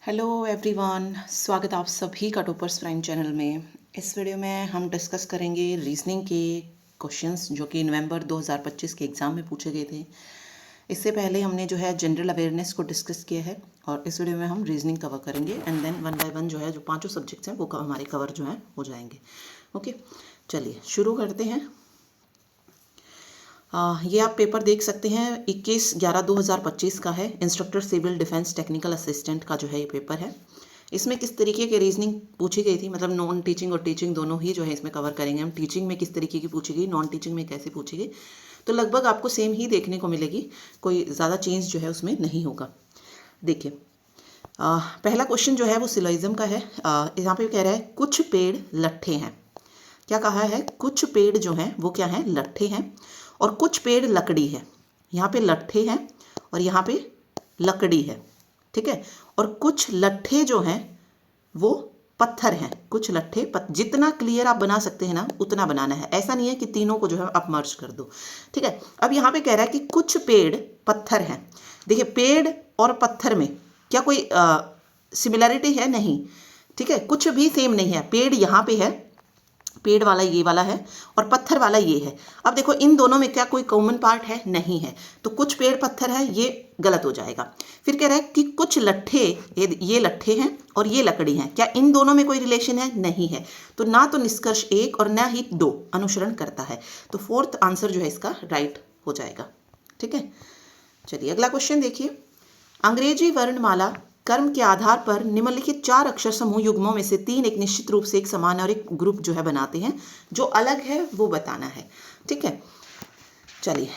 Hello everyone, स्वागत आप सभी का टॉपर्स प्राइम चैनल में। इस वीडियो में हम डिस्कस करेंगे रीजनिंग के क्वेश्चंस जो कि नवंबर 2025 के एग्ज़ाम में पूछे गए थे। इससे पहले हमने जो है जनरल अवेयरनेस को डिस्कस किया है और इस वीडियो में हम रीजनिंग कवर करेंगे and then one by one जो है जो पांचों सब्जेक्ट्स हैं वो हमारे कवर जो हैं हो जाएंगे। ओके, चलिए शुरू करते हैं। ये आप पेपर देख सकते हैं 21/11/2025 का है। Instructor civil defence technical assistant का जो है ये पेपर है। इसमें किस तरीके की रीजनिंग पूछी गई थी, मतलब नॉन टीचिंग और टीचिंग दोनों ही जो है इसमें कवर करेंगे हम। टीचिंग में किस तरीके की पूछी गई, नॉन टीचिंग में कैसे पूछी गई, तो लगभग आपको सेम ही देखने को मिलेगी, कोई ज़्यादा चेंज जो है उसमें नहीं होगा। देखिए, पहला क्वेश्चन जो है वो सिलोइज्म का है। यहाँ पे कह रहा है कुछ पेड़ लट्ठे हैं। क्या कहा है? कुछ पेड़ जो हैं वो क्या हैं? लट्ठे हैं और कुछ पेड़ लकड़ी है। यहाँ पे लट्ठे हैं और यहाँ पे लकड़ी है, ठीक है। और कुछ लट्ठे जो हैं वो पत्थर हैं। कुछ लट्ठे जितना क्लियर आप बना सकते हैं ना उतना बनाना है, ऐसा नहीं है कि तीनों को जो है आप मर्ज कर दो, ठीक है। अब यहाँ पे कह रहा है कि कुछ पेड़ पत्थर हैं। देखिए, पेड़ और पत्थर में क्या कोई सिमिलरिटी है? नहीं, ठीक है, कुछ भी सेम नहीं है। पेड़ यहाँ पे है, पेड़ वाला ये वाला है और पत्थर वाला ये है। अब देखो, इन दोनों में क्या कोई कॉमन पार्ट है? नहीं है, तो कुछ पेड़ पत्थर है, ये गलत हो जाएगा। फिर कह रहा है कि कुछ लट्ठे, ये लट्ठे हैं और ये लकड़ी हैं, क्या इन दोनों में कोई रिलेशन है? नहीं है, तो ना तो निष्कर्ष 1 और ना ही 2 अनुसरण करता है, तो फोर्थ आंसर जो है इसका राइट हो जाएगा, ठीक है। चलिए अगला क्वेश्चन देखिए। अंग्रेजी वर्णमाला क्रम के आधार पर निम्नलिखित 4 अक्षर समूह युग्मों में से 3 एक निश्चित रूप से एक समान और एक ग्रुप जो है बनाते हैं, जो अलग है वो बताना है, ठीक है। चलिए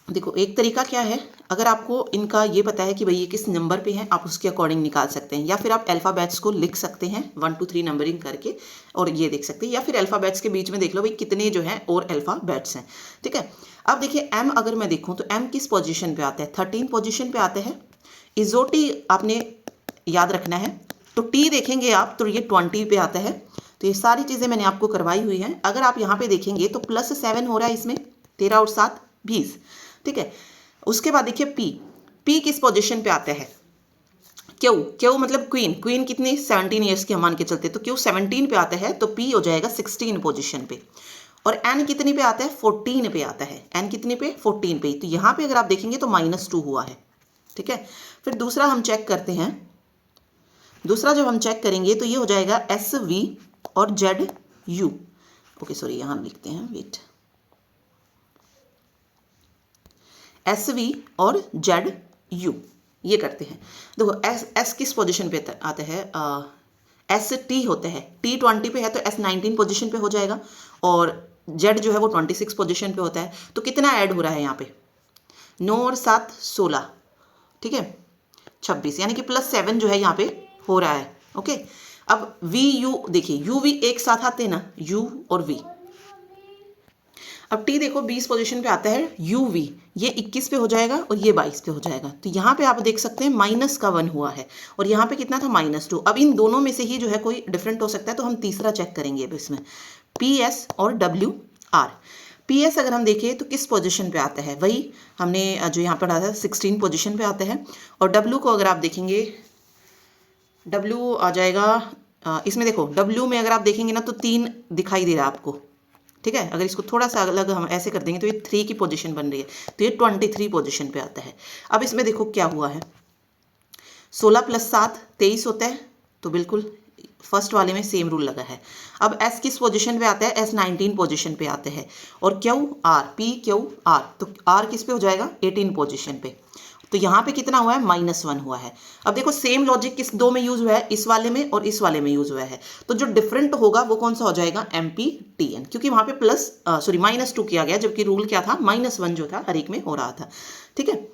देखो, एक तरीका क्या है, अगर आपको इनका ये पता है कि भाई ये किस नंबर पे है, आप उसके अकॉर्डिंग निकाल सकते हैं, या फिर आप अल्फ़ाबेट्स को लिख सकते हैं 1 2 3 नंबरिंग करके और ये देख सकते हैं, या फिर अल्फ़ाबेट्स के बीच में देख लो भाई कितने जो हैं और अल्फ़ाबेट्स हैं, ठीक है। अब देखिए, एम अगर मैं देखूँ तो एम किस पोजिशन पर आता है? 13 पोजिशन पर आता है। इजोटी आपने याद रखना है, तो टी देखेंगे आप तो ये 20 पे आता है। तो ये सारी चीज़ें मैंने आपको करवाई हुई हैं। अगर आप यहाँ पे देखेंगे तो +7 हो रहा है इसमें, 13 और 7 20, ठीक है। उसके बाद देखिए पी किस पोजीशन पे आता है? क्यू मतलब क्वीन, क्वीन कितनी? 17 ईयर्स की हम मान के चलते, तो क्यू 17 पे आता है, तो पी हो जाएगा 16 पोजीशन पे। और एन कितनी पे आता है? 14 पे आता है। एन कितनी पे? 14 पे। तो यहाँ पे अगर आप देखेंगे तो -2 हुआ है, ठीक है। फिर दूसरा हम चेक करते हैं। दूसरा जब हम चेक करेंगे तो ये हो जाएगा SV और ZU। ओके सॉरी, यहाँ हम लिखते हैं, वेट, SV और ZU ये करते हैं। देखो S किस पोजीशन पे आता है? ST होता है, T 20 पे है तो S 19 पोजीशन पे हो जाएगा और Z जो है वो 26 पोजीशन पे होता है। तो कितना ऐड हो रहा है यहाँ पे? 9 और 7 16, ठीक है, 26, यानी कि +7 जो है यहाँ पे हो रहा है। ओके, अब VU देखिए, UV एक साथ आते हैं ना, U और V। अब T देखो 20 पोजीशन पे आता है, UV ये 21 पे हो जाएगा और ये 22 पे हो जाएगा। तो यहाँ पे आप देख सकते हैं -1 हुआ है और यहाँ पे कितना था? -2। अब इन दोनों में से ही जो है कोई डिफरेंट हो सकता है, तो हम तीसरा चेक करेंगे अब इसमें, PS और WR। PS अगर हम देखें तो किस पोजीशन पे आता है? वही हमने जो यहाँ पढ़ा था 16 पोजीशन पे आता है। और W को अगर आप देखेंगे, W आ जाएगा इसमें, देखो W में अगर आप देखेंगे ना तो 3 दिखाई दे रहा है आपको, ठीक है। अगर इसको थोड़ा सा अलग हम ऐसे कर देंगे तो ये 3 की पोजीशन बन रही है, तो ये 23 पोजीशन पे आता है। अब इसमें देखो क्या हुआ है, 16 + 7 23 होता है, तो बिल्कुल फर्स्ट वाले में सेम रूल लगा है। अब S किस पोजीशन पे आता है? S 19 पोजीशन पे आता है। और QR PQR, तो R किस पे हो जाएगा? 18 पोजीशन पे। तो यहाँ पे कितना हुआ है? -1 हुआ है। अब देखो सेम लॉजिक किस 2 में यूज हुआ है? इस वाले में और इस वाले में यूज हुआ है। तो जो डिफरेंट होगा वो कौन सा हो जाएगा? MPTN, क्योंकि वहाँ पे -2 किया गया, जबकि रूल क्या था? -1 जो था हर एक में हो रहा था, ठीक है।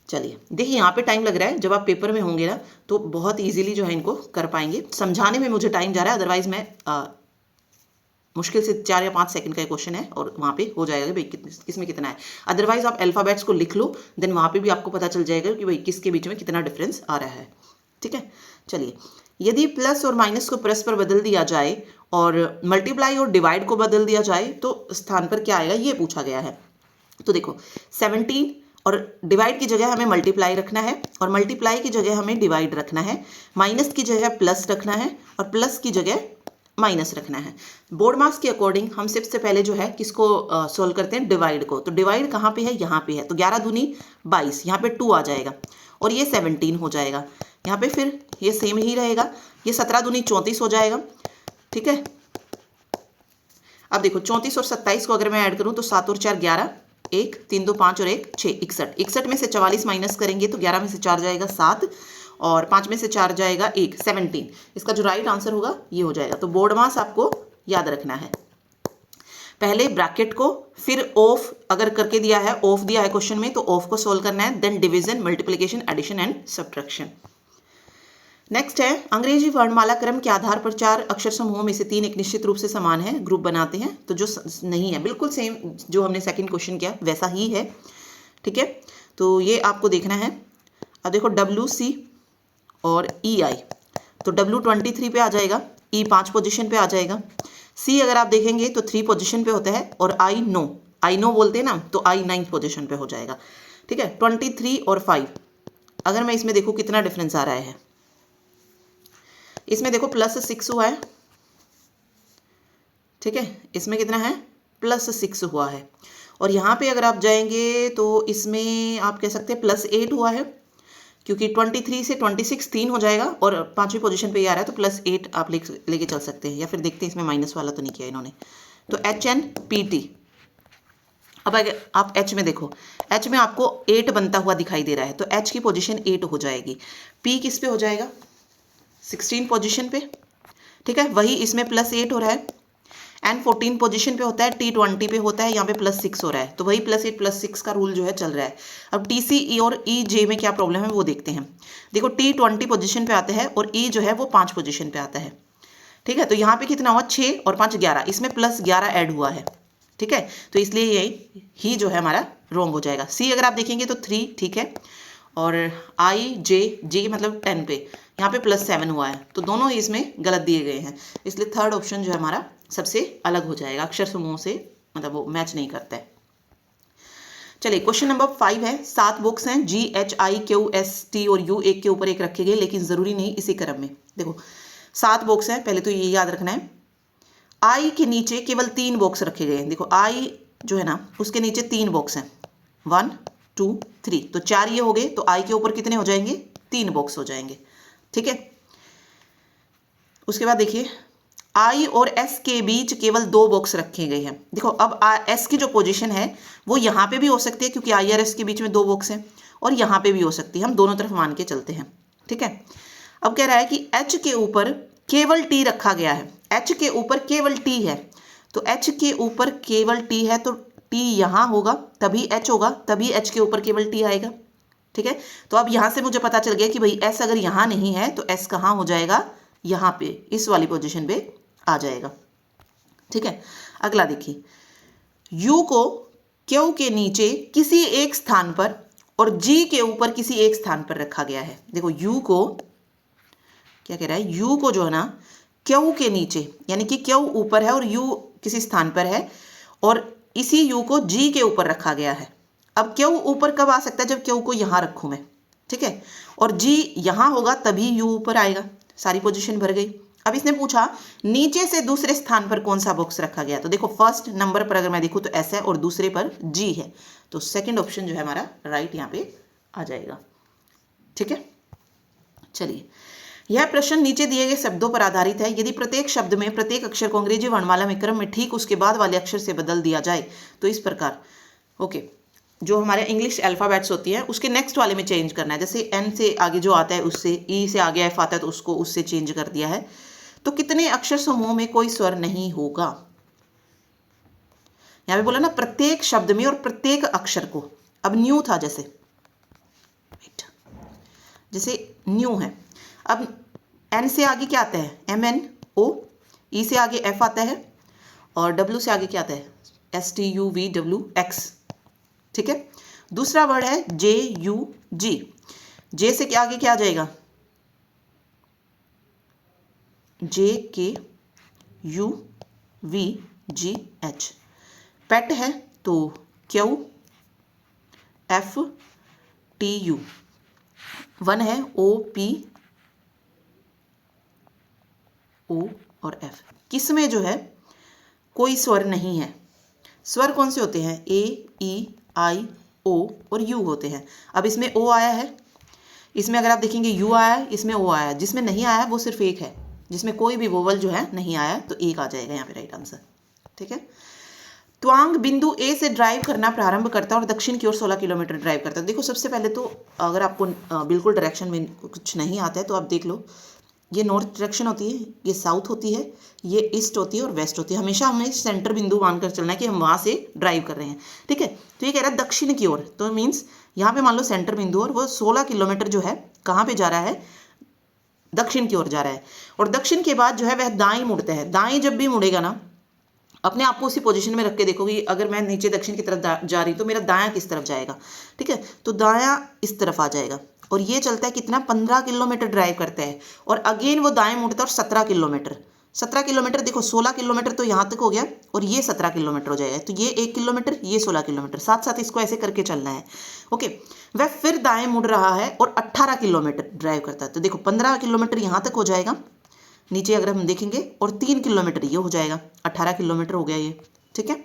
चलिए देखिए, यहाँ पे टाइम लग रहा है, जब आप पेपर में होंगे ना तो बहुत इजीली जो है इनको कर पाएंगे। समझाने में मुझे टाइम जा रहा है, अदरवाइज मैं मुश्किल से 4 या 5 सेकंड का क्वेश्चन है और वहाँ पे हो जाएगा भाई किसमें कितना है। अदरवाइज आप अल्फ़ाबेट्स को लिख लो, देन वहाँ पे भी आपको पता चल जाएगा कि भाई किसके बीच में कितना डिफरेंस आ रहा है, ठीक है। चलिए, यदि प्लस और माइनस को परस्पर बदल दिया जाए और मल्टीप्लाई और डिवाइड को बदल दिया जाए तो स्थान पर क्या आएगा, ये पूछा गया है। तो देखो 17 और डिवाइड की जगह हमें मल्टीप्लाई रखना है और मल्टीप्लाई की जगह हमें डिवाइड रखना है, माइनस की जगह प्लस रखना है और प्लस की जगह माइनस रखना है। बोर्ड मास के अकॉर्डिंग हम सबसे पहले जो है किसको सोल्व करते हैं, डिवाइड को। तो डिवाइड कहाँ पे है, यहाँ पे है, तो 11 दूनी 22, यहाँ पे 2 आ जाएगा और ये 17 हो जाएगा। यहाँ पे फिर ये सेम ही रहेगा, ये 17 दूनी 34 हो जाएगा। ठीक है, अब देखो 34 और 27 को अगर मैं ऐड करूँ तो 7 और 4 11, 1 3 2 5 और 1 6 61, 61 में से 44 माइनस करेंगे तो 11 में से 4 जाएगा 7 और 5 में से 4 जाएगा 1, 17। इसका जो राइट आंसर होगा ये हो जाएगा। तो बोर्ड मास आपको याद रखना है, पहले ब्रैकेट को, फिर ऑफ अगर करके दिया है, ऑफ दिया है क्वेश्चन में तो ऑफ को सोल्व करना है, then division, multiplication, addition and subtraction. Next है अंग्रेजी वर्णमाला क्रम के आधार पर 4 अक्षर समूहों में से 3 एक निश्चित रूप से समान है, ग्रुप बनाते हैं। तो जो नहीं है, बिल्कुल सेम जो हमने सेकंड क्वेश्चन किया वैसा ही है। ठीक है, तो ये आपको देखना है। अब देखो WC और EI, तो W 23 पे आ जाएगा, E 5 पोजीशन पे आ जाएगा, C अगर आप देखेंगे तो 3 पोजीशन पे होता है और I नो बोलते हैं ना, तो I 9th पोजीशन पे हो जाएगा। ठीक है, 23 और 5 अगर मैं इसमें देखूँ कितना डिफरेंस आ रहा है, इसमें देखो +6 हुआ है। ठीक है, इसमें कितना है, +6 हुआ है। और यहाँ पे अगर आप जाएंगे तो इसमें आप कह सकते हैं +8 हुआ है, क्योंकि 23 से 26 3 हो जाएगा और 5वीं पोजीशन पे ये आ रहा है, तो +8 आप लेके चल सकते हैं। या फिर देखते हैं इसमें माइनस वाला तो नहीं किया इन्होंने, तो HNPT। अब अगर आप H में देखो, H में आपको 8 बनता हुआ दिखाई दे रहा है, तो H की पोजीशन 8 हो जाएगी। P किस पे हो जाएगा, 16 पोजीशन पे। ठीक है, वही इसमें +8 हो रहा है। N 14 पोजीशन पे होता है, T 20 पे होता है, यहाँ पे +6 हो रहा है, तो वही +8 +6 का रूल जो है चल रहा है। अब TC E और EJ में क्या प्रॉब्लम है वो देखते हैं। देखो T 20 पोजीशन पे आता है और E जो है वो 5 पोजीशन पे आता है। ठीक है, तो यहाँ पे कितना हुआ, 6 और 5 11, इसमें +11 ऐड हुआ है। ठीक है, तो इसलिए ये ही जो है हमारा रॉन्ग हो जाएगा। C अगर आप देखेंगे तो 3 ठीक है, और J मतलब 10 पे, यहाँ पे +7 हुआ है, तो दोनों ही इसमें गलत दिए गए हैं, इसलिए थर्ड ऑप्शन जो है हमारा सबसे अलग हो जाएगा, अक्षर समूह से मतलब वो मैच नहीं करता है। चलिए क्वेश्चन नंबर 5 है, 7 बॉक्स हैं G H I Q S T और U एक के ऊपर एक रखे गए, लेकिन जरूरी नहीं इसी क्रम में। देखो 7 बॉक्स हैं, पहले तो ये याद रखना है, I के नीचे केवल 3 बॉक्स रखे गए हैं। देखो I जो है ना उसके नीचे 3 बॉक्स हैं, 1 2 3, तो 4 ये हो गए, तो I के ऊपर कितने हो जाएंगे, 3 बॉक्स हो जाएंगे। ठीक है, उसके बाद देखिए I और S के बीच केवल 2 बॉक्स रखे गए हैं। देखो अब S की जो पोजीशन है वो यहाँ पे भी हो सकती है, क्योंकि I और S के बीच में 2 बॉक्स हैं, और यहाँ पे भी हो सकती है, हम दोनों तरफ मान के चलते हैं। ठीक है, अब कह रहा है कि H के ऊपर केवल T रखा गया है, H के ऊपर केवल T है, तो H के ऊपर केवल T है, तो T यहाँ होगा तभी H होगा, तभी H के ऊपर केवल T आएगा। ठीक है, तो अब यहाँ से मुझे पता चल गया कि भाई S अगर यहाँ नहीं है तो S कहाँ हो जाएगा, यहाँ पे इस वाली पोजीशन पे आ जाएगा। ठीक है, अगला देखिए, U को Q के नीचे किसी एक स्थान पर और G के ऊपर किसी एक स्थान पर रखा गया है। देखो U को क्या कह रहा है, U को जो है ना Q के नीचे, यानी कि Q ऊपर है और U किसी स्थान पर है, और इसी U को G के ऊपर रखा गया है। अब Q ऊपर कब आ सकता है, जब Q को यहाँ रखूँ मैं। ठीक है, और G यहाँ होगा तभी U ऊपर आएगा, सारी पोजीशन भर गई। अब इसने पूछा नीचे से दूसरे स्थान पर कौन सा बॉक्स रखा गया, तो देखो फर्स्ट नंबर पर अगर मैं देखूँ तो S है और दूसरे पर G है, तो सेकंड ऑप्शन जो है हमारा राइट यहाँ पे आ जाएगा। ठीक है, चलिए यह प्रश्न नीचे दिए गए शब्दों पर आधारित है। यदि प्रत्येक शब्द में प्रत्येक अक्षर को अंग्रेजी वर्णमाला में क्रम में ठीक उसके बाद वाले अक्षर से बदल दिया जाए तो इस प्रकार। ओके, जो हमारे इंग्लिश अल्फ़ाबेट्स होती है उसके नेक्स्ट वाले में चेंज करना है, जैसे N से आगे जो आता है उससे, E से आगे F आता है तो उसको उससे चेंज कर दिया है। तो कितने अक्षर समूह में कोई स्वर नहीं होगा, यहाँ पे बोला ना प्रत्येक शब्द में और प्रत्येक अक्षर को। अब न्यू था, जैसे न्यू है, अब N से आगे क्या आता है, MNO, E से आगे F आता है, और W से आगे क्या आता है, STUVWX। ठीक है, दूसरा वर्ड है JUG, J से आगे क्या आ जाएगा, JKUVGH। पेट है तो QF एफ टी यू, 1 है ओ पी ओ और एफ। किस में जो है कोई स्वर नहीं है। स्वर कौन से होते हैं? ए, ई, आई, ओ और यू होते हैं। अब इसमें ओ आया है, इसमें अगर आप देखेंगे यू आया है, इसमें ओ आया है। जिसमें नहीं आया है वो सिर्फ एक है, जिसमें कोई भी वोवल जो है नहीं आया, तो एक आ जाएगा यहाँ पे राइट आंसर। ठीक है। त्वांग बिंदु ए से ड्राइव करना प्रारंभ करता है और दक्षिण की ओर 16 किलोमीटर ड्राइव करता है। देखो सबसे पहले तो अगर आपको बिल्कुल डायरेक्शन में कुछ नहीं आता है तो आप देख लो, ये नॉर्थ डायरेक्शन होती है, ये साउथ होती है, ये ईस्ट होती है और वेस्ट होती है। हमेशा हमें सेंटर बिंदु मानकर चलना है कि हम वहाँ से ड्राइव कर रहे हैं। ठीक है, तो ये कह रहा है दक्षिण की ओर, तो मीन्स यहाँ पे मान लो सेंटर बिंदु और वो 16 किलोमीटर जो है कहाँ पे जा रहा है? दक्षिण की ओर जा रहा है। और दक्षिण के बाद जो है वह दाएं मुड़ता है। दाएं जब भी मुड़ेगा ना, अपने आप को उसी पोजीशन में रख के देखोगे, अगर मैं नीचे दक्षिण की तरफ जा रही तो मेरा दायां किस तरफ जाएगा? ठीक है, तो दायां इस तरफ आ जाएगा। और ये चलता है कितना? 15 किलोमीटर ड्राइव करता है और अगेन वो दाएं मुड़ता है और 17 किलोमीटर। 17 किलोमीटर, देखो 16 किलोमीटर तो यहाँ तक हो गया और ये 17 किलोमीटर हो जाएगा। तो ये 1 किलोमीटर, ये 16 किलोमीटर, साथ साथ इसको ऐसे करके चलना है। ओके, वह फिर दाएं मुड़ रहा है और 18 किलोमीटर ड्राइव करता है। तो देखो 15 किलोमीटर यहाँ तक हो जाएगा नीचे अगर हम देखेंगे, और 3 किलोमीटर ये हो जाएगा, 18 किलोमीटर हो गया ये। ठीक है,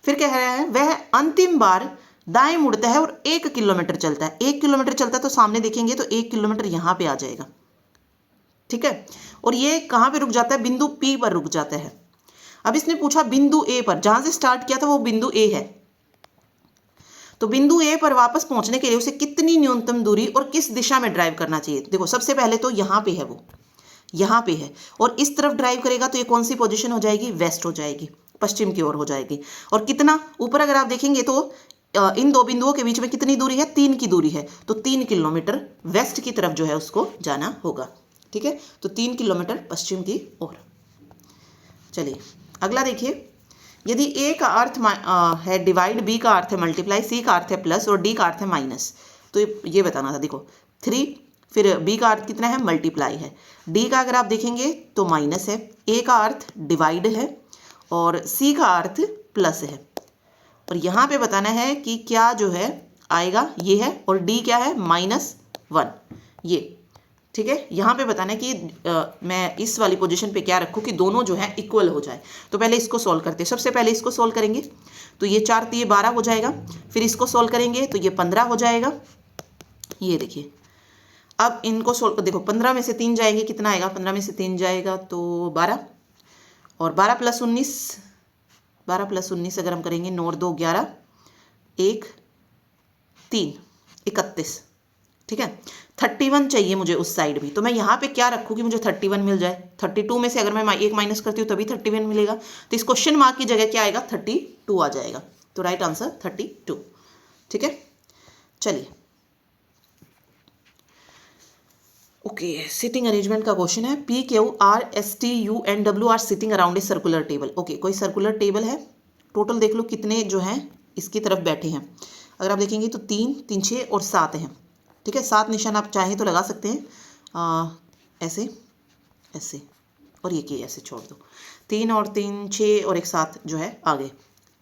फिर कह रहा है वह अंतिम बार दाएं मुड़ता है और 1 किलोमीटर चलता है। 1 किलोमीटर चलता है तो सामने देखेंगे तो 1 किलोमीटर यहाँ पे आ जाएगा। ठीक है, और ये कहाँ पे रुक जाता है? बिंदु P पर रुक जाता है। अब इसने पूछा बिंदु A पर, जहां से स्टार्ट किया था वो बिंदु A है, तो बिंदु A पर वापस पहुंचने के लिए उसे कितनी न्यूनतम दूरी और किस दिशा में ड्राइव करना चाहिए? देखो सबसे पहले तो यहाँ पे है, वो यहाँ पे है और इस तरफ ड्राइव करेगा तो ये कौन सी पोजीशन हो जाएगी? वेस्ट हो जाएगी, पश्चिम की ओर हो जाएगी। और कितना ऊपर अगर आप देखेंगे तो इन दो बिंदुओं के बीच में कितनी दूरी है? 3 की दूरी है, तो 3 किलोमीटर वेस्ट की तरफ जो है उसको जाना होगा। ठीक है, तो 3 किलोमीटर पश्चिम की ओर। चलिए अगला देखिए, यदि A का अर्थ है डिवाइड, B का अर्थ है मल्टीप्लाई, C का अर्थ है प्लस और D का अर्थ है माइनस, तो ये बताना था। देखो 3, फिर B का अर्थ कितना है? मल्टीप्लाई है। D का अगर आप देखेंगे तो माइनस है, A का अर्थ डिवाइड है और C का अर्थ प्लस है। और यहाँ पे बताना है कि क्या जो है आएगा, ये है, और D क्या है? -1 ये। ठीक है, यहाँ पे बताना है कि मैं इस वाली पोजीशन पे क्या रखूँ कि दोनों जो है इक्वल हो जाए। तो पहले इसको सॉल्व करते हैं। सबसे पहले इसको सॉल्व करेंगे तो ये 4 तो ये 12 हो जाएगा, फिर इसको सॉल्व करेंगे तो ये 15 हो जाएगा। ये देखिए, अब इनको सोल्व, देखो 15 में से 3 जाएंगे, कितना आएगा? 15 में से 3 जाएगा तो 12, और 12 + 19, 12 + 19 अगर हम करेंगे 9 और 2 11, 1 3 31। ठीक है, 31 चाहिए मुझे उस साइड भी, तो मैं यहाँ पे क्या रखूँ कि मुझे 31 मिल जाए? 32 में से अगर मैं 1 माइनस करती हूँ तभी 31 मिलेगा, तो इस क्वेश्चन मार्क की जगह क्या आएगा? 32 आ जाएगा। तो राइट आंसर 32। ठीक है, चलिए ओके, सिटिंग अरेंजमेंट का क्वेश्चन है। P, Q, R, S, T, U and W are sitting around a circular table. Okay, कोई सर्कुलर टेबल है, टोटल देख लो कितने जो हैं इसकी तरफ बैठे हैं। अगर आप देखेंगे तो 3 3 6 और 7 हैं। ठीक है, 7 निशान आप चाहें तो लगा सकते हैं, ऐसे ऐसे, और ये ऐसे छोड़ दो। 3 और 3 6 और एक 7 जो है आगे।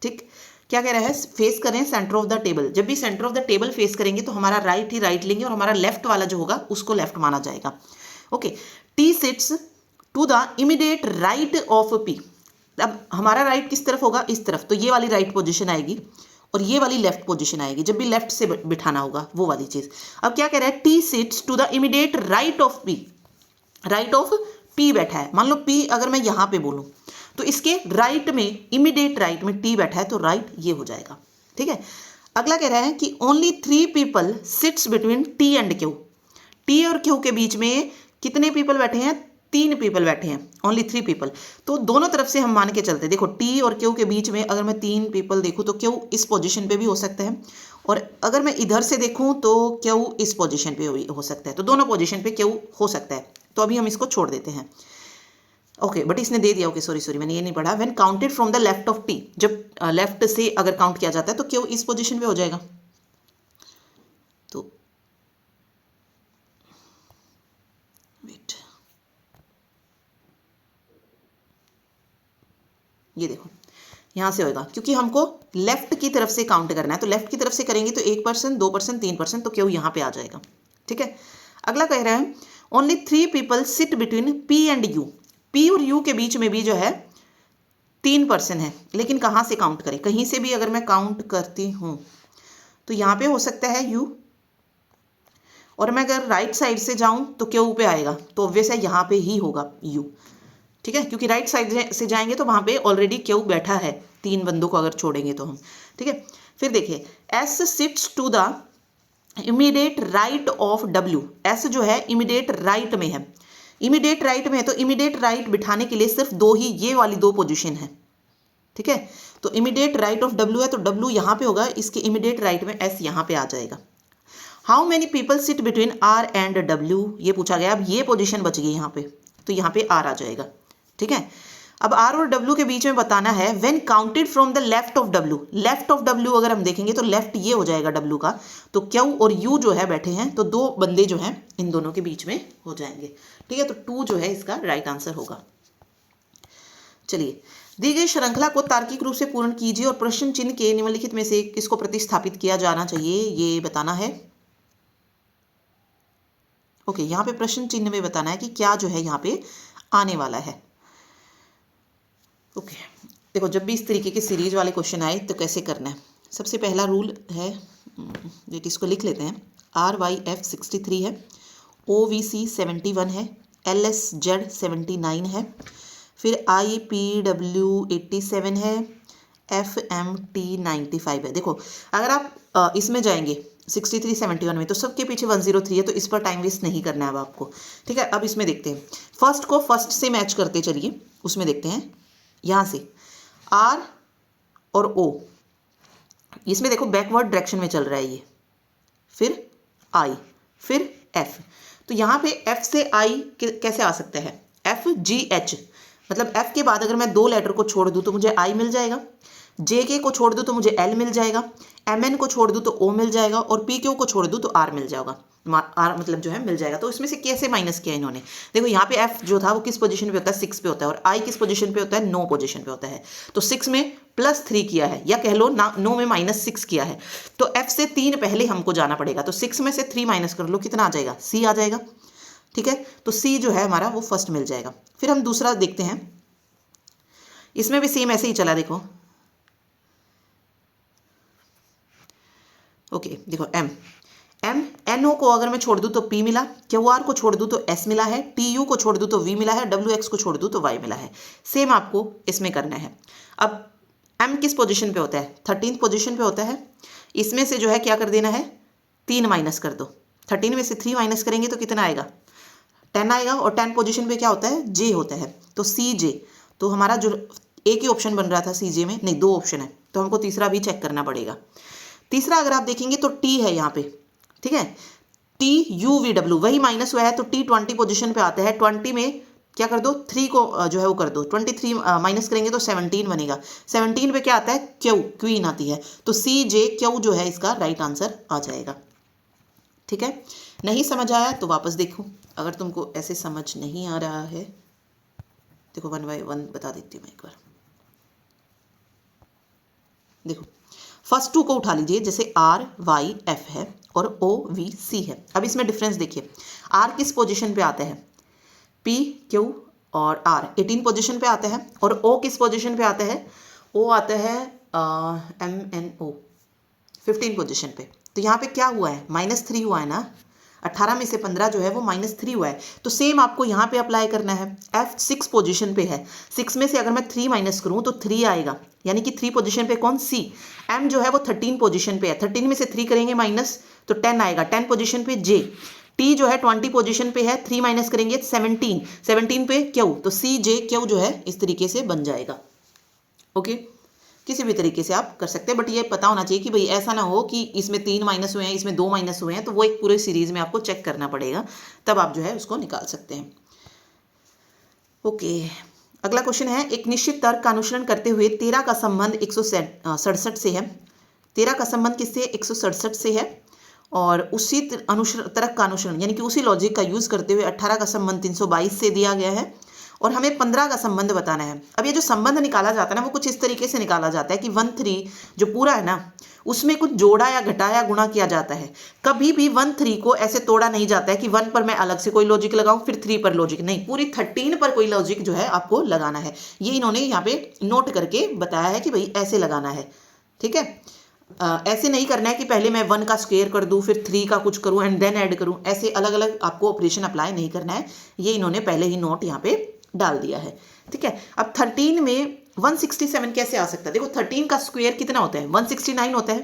ठीक, क्या कह रहा है? फेस करें सेंटर ऑफ द टेबल। जब भी centre of the table face करेंगे तो हमारा राइट ही राइट लेंगे और हमारा लेफ्ट वाला जो होगा उसको लेफ्ट माना जाएगा। Okay, T sits to the immediate right of P. अब हमारा राइट किस तरफ होगा? इस तरफ, तो ये वाली राइट पोजीशन आएगी और ये वाली लेफ्ट पोजीशन आएगी। जब भी लेफ्ट से बिठाना होगा वो वाली चीज। अब क्या कह रहा है? T sits to the immediate right of P. Right of P बैठा है, मान लो पी अगर मैं यहाँ पे बोलूँ तो इसके राइट में, इमीडिएट राइट में टी बैठा है, तो राइट ये हो जाएगा। ठीक है, अगला कह रहा है कि only 3 people sits between T and Q. T और क्यू के बीच में कितने पीपल बैठे हैं? 3 पीपल बैठे हैं, ओनली 3 पीपल। तो दोनों तरफ से हम मान के चलते हैं। देखो टी और क्यू के बीच में अगर मैं 3 पीपल देखूँ तो क्यू इस पोजीशन पे भी हो सकता है, और अगर मैं इधर से देखूँ तो क्यू इस पोजीशन पे हो सकता है। तो दोनों पोजीशन पे क्यू हो सकता है, तो अभी हम इसको छोड़ देते हैं। ओके, बट इसने दे दिया। ओके, सॉरी मैंने ये नहीं पढ़ा। When counted from the left of T, जब लेफ्ट से अगर काउंट किया जाता है तो क्यू इस पोजीशन पे हो जाएगा। तो वेट, ये देखो यहाँ से होएगा, क्योंकि हमको लेफ्ट की तरफ से काउंट करना है, तो लेफ्ट की तरफ से करेंगे तो 1%, 2%, 3%, तो क्यों यहाँ पे आ जाएगा। ठीक है, अगला कह रहा है only 3 people sit between P and you. P और यू के बीच में भी जो है 3% है, लेकिन कहाँ से काउंट करें, कहीं से भी अगर मैं काउंट करती हूँ तो यहाँ पे हो सकता है यू, और मैं अगर राइट साइड से जाऊँ तो क्यू पे आएगा, तो ऑब्वियस है यहाँ पे ही होगा यू। ठीक है, क्योंकि राइट साइड से जाएंगे तो वहाँ पे ऑलरेडी क्यू बैठा है, 3 बंदों को अगर छोड़ेंगे तो हम। ठीक है, फिर देखिए S sits to the immediate right of W. S जो है इमीडिएट राइट में है, इमीडिएट राइट में है, तो इमीडिएट राइट बिठाने के लिए सिर्फ 2 ही, ये वाली 2 पोजीशन है। ठीक है, तो इमीडिएट राइट ऑफ डब्ल्यू है, तो डब्ल्यू यहाँ पे होगा, इसके इमीडिएट राइट में एस यहाँ पे आ जाएगा। How many people sit between R and W, ये पूछा गया। अब ये पोजीशन बच गई यहाँ पे, तो यहाँ पे आर आ जाएगा। ठीक है, अब आर और डब्ल्यू के बीच में बताना है when counted from the left of W. Left of W अगर हम देखेंगे तो लेफ्ट ये हो जाएगा डब्ल्यू का, तो क्यू और यू जो है बैठे हैं, तो 2 बंदे जो हैं इन दोनों के बीच में हो जाएंगे। ठीक है, तो 2 जो है इसका राइट आंसर होगा। चलिए, दी गई श्रृंखला को तार्किक रूप से पूर्ण कीजिए और प्रश्न चिन्ह के निम्नलिखित में से किसको प्रतिस्थापित किया जाना चाहिए, ये बताना है। ओके, यहाँ पे प्रश्न चिन्ह में बताना है कि क्या जो है यहाँ पे आने वाला है। ओके, देखो जब भी इस तरीके के सीरीज वाले क्वेश्चन आए तो कैसे करना है। सबसे पहला रूल है, इसको लिख लेते हैं, RYF 63 है, OVC 71 है, LSZ 79 है, फिर IPW 87 है, FMT 95 है। देखो अगर आप इसमें जाएंगे 63, 71 में, तो सबके पीछे 103 है, तो इस पर टाइम वेस्ट नहीं करना है अब आपको। ठीक है, अब इसमें देखते हैं, फर्स्ट को फर्स्ट से मैच करते चलिए, उसमें देखते हैं यहाँ से R और O, इसमें देखो बैकवर्ड डायरेक्शन में चल रहा है ये, फिर I, फिर F, तो यहाँ पे F से I कैसे आ सकता है, FGH, मतलब F के बाद अगर मैं 2 लेटर को छोड़ दूँ तो मुझे I मिल जाएगा, JK को छोड़ दूँ तो मुझे L मिल जाएगा, MN को छोड़ दूँ तो O मिल जाएगा, और PQ को छोड़ दूँ तो R मिल जाएगा, R मतलब जो है मिल जाएगा। तो इसमें से कैसे माइनस किया इन्होंने, देखो यहाँ पे F जो था वो किस पोजीशन पे होता है, 6 पे होता है, और I किस पोजीशन पे होता है, 9 पोजीशन पे होता है, तो 6 में +3 किया है, या कह लो 9 में -6 किया है, तो F से 3 पहले हमको जाना पड़ेगा, तो 6 में से 3 माइनस कर लो, कितना आ जाएगा, C आ जाएगा। ठीक है, तो C जो है हमारा वो फर्स्ट मिल जाएगा। फिर हम दूसरा देखते हैं, इसमें भी सेम ऐसे ही चला, देखो ओके, देखो NO को अगर मैं छोड़ दूँ तो P मिला, QR को छोड़ दूँ तो S मिला है, TU को छोड़ दूँ तो V मिला है, WX को छोड़ दूँ तो Y मिला है। सेम आपको इसमें करना है। अब M किस पोजीशन पे होता है, 13th पोजीशन पे होता है, इसमें से जो है क्या कर देना है, 3 माइनस कर दो, 13 में से 3 माइनस करेंगे तो कितना आएगा, 10 आएगा, और 10 पोजीशन पे क्या होता है, J होता है, तो CJ, तो हमारा जो एक ही ऑप्शन बन रहा था CJ में, नहीं 2 ऑप्शन है, तो हमको तीसरा भी चेक करना पड़ेगा। तीसरा अगर आप देखेंगे तो T है यहाँ पे, ठीक है, TUVW वही माइनस हुआ है, तो T 20 पोजीशन पे आता है, 20 में क्या कर दो, 3 को जो है वो कर दो, 23 माइनस करेंगे तो 17 बनेगा, 17 पे क्या आता है, क्वीन आती है, तो CJQ जो है इसका राइट आंसर आ जाएगा। ठीक है, नहीं समझ आया तो वापस देखो, अगर तुमको ऐसे समझ नहीं आ रहा है, देखो 1 बाय 1 बता देती हूँ मैं एक बार। देखो फर्स्ट 2 को उठा लीजिए, जैसे RYF है और OVC है। अब इसमें डिफरेंस देखिए, R किस पोजीशन पे आता है, PQ और R 18 पोजीशन पे आता है, और O किस पोजीशन पे आता है, O आता है MNO 15 पोजीशन पे। तो यहाँ पे क्या हुआ है, -3 हुआ है ना, 18 में से 15 जो है वो -3 हुआ है, तो सेम आपको यहाँ पे अप्लाई करना है। F 6 पोजीशन पे है, 6 में से अगर मैं 3 माइनस करूँ तो 3 आएगा, यानी कि 3 पोजीशन पे कौन, C। M जो है वो 13 पोजीशन पे है, 13 में से 3 करेंगे माइनस तो 10 आएगा, 10 पोजीशन पे J। T जो है 20 पोजीशन पे है, 3 माइनस करेंगे 17 पे Q, तो CJQ जो है इस तरीके से बन जाएगा। ओके, किसी भी तरीके से आप कर सकते हैं, बट ये पता होना चाहिए कि भाई ऐसा ना हो कि इसमें 3 माइनस हुए हैं, इसमें 2 माइनस हुए हैं, तो वो एक पूरे सीरीज में आपको चेक करना पड़ेगा, तब आप जो है उसको निकाल सकते हैं। ओके, अगला क्वेश्चन है, एक निश्चित तर्क का अनुसरण करते हुए 13 का संबंध 167 से है। 13 का संबंध किससे, 167 से है, और उसी तर्क का अनुसरण यानी कि उसी लॉजिक का यूज करते हुए 18 का संबंध 322 से दिया गया है, और हमें 15 का संबंध बताना है। अब ये जो संबंध निकाला जाता है ना वो कुछ इस तरीके से निकाला जाता है कि 1 3 जो पूरा है ना उसमें कुछ जोड़ा या घटाया गुणा किया जाता है। कभी भी 1 3 को ऐसे तोड़ा नहीं जाता है कि 1 पर मैं अलग से कोई लॉजिक लगाऊं फिर 3 पर लॉजिक, नहीं, पूरी 13 पर कोई लॉजिक जो है आपको लगाना है। ये इन्होंने यहाँ पे नोट करके बताया है कि भाई ऐसे लगाना है, ठीक है। ऐसे नहीं करना है कि पहले मैं 1 का स्क्वायर कर दूं फिर 3 का कुछ करूं एंड देन ऐड करूं, ऐसे अलग अलग आपको ऑपरेशन अप्लाई नहीं करना है। ये इन्होंने पहले ही नोट यहाँ पे डाल दिया है, ठीक है। अब 13 में 167 कैसे आ सकता है? देखो 13 का स्क्वायर कितना होता है? 169 होता है।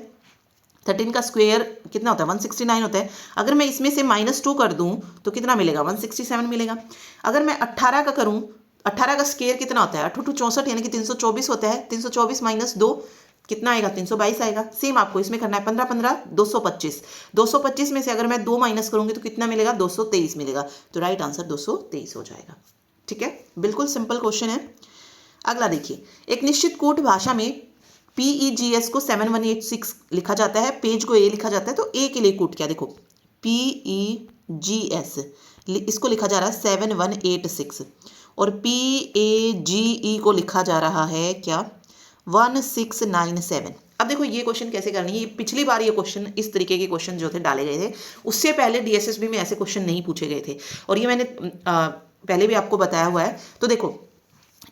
13 का स्क्वायर कितना होता है? 169 होता है। अगर मैं इसमें से -2 कर दूं तो कितना मिलेगा? 167 मिलेगा। अगर मैं 18 का करूं, 18 का स्क्वायर कितना होता है? 8 8 64 यानी कि 324 होता है। 324 - 2 कितना आएगा? 322 आएगा। सेम आपको इसमें करना है 15 15 225। 225 में से अगर मैं 2 माइनस करूंगी तो कितना मिलेगा? 223 मिलेगा। तो राइट आंसर 223 हो जाएगा, ठीक है। बिल्कुल सिंपल क्वेश्चन है। अगला देखिए, एक निश्चित कूट भाषा में PEGS को 7186 लिखा जाता है, पेज को A लिखा जाता है, तो A के लिए कूट क्या? देखो PEGS इसको लिखा जा रहा है 7186 और PAGE को लिखा जा रहा है क्या? 1697। अब देखो ये क्वेश्चन कैसे करनी है। ये पिछली बार ये क्वेश्चन इस तरीके के क्वेश्चन जो थे डाले गए थे, उससे पहले DSSB में ऐसे क्वेश्चन नहीं पूछे गए थे और ये मैंने पहले भी आपको बताया हुआ है। तो देखो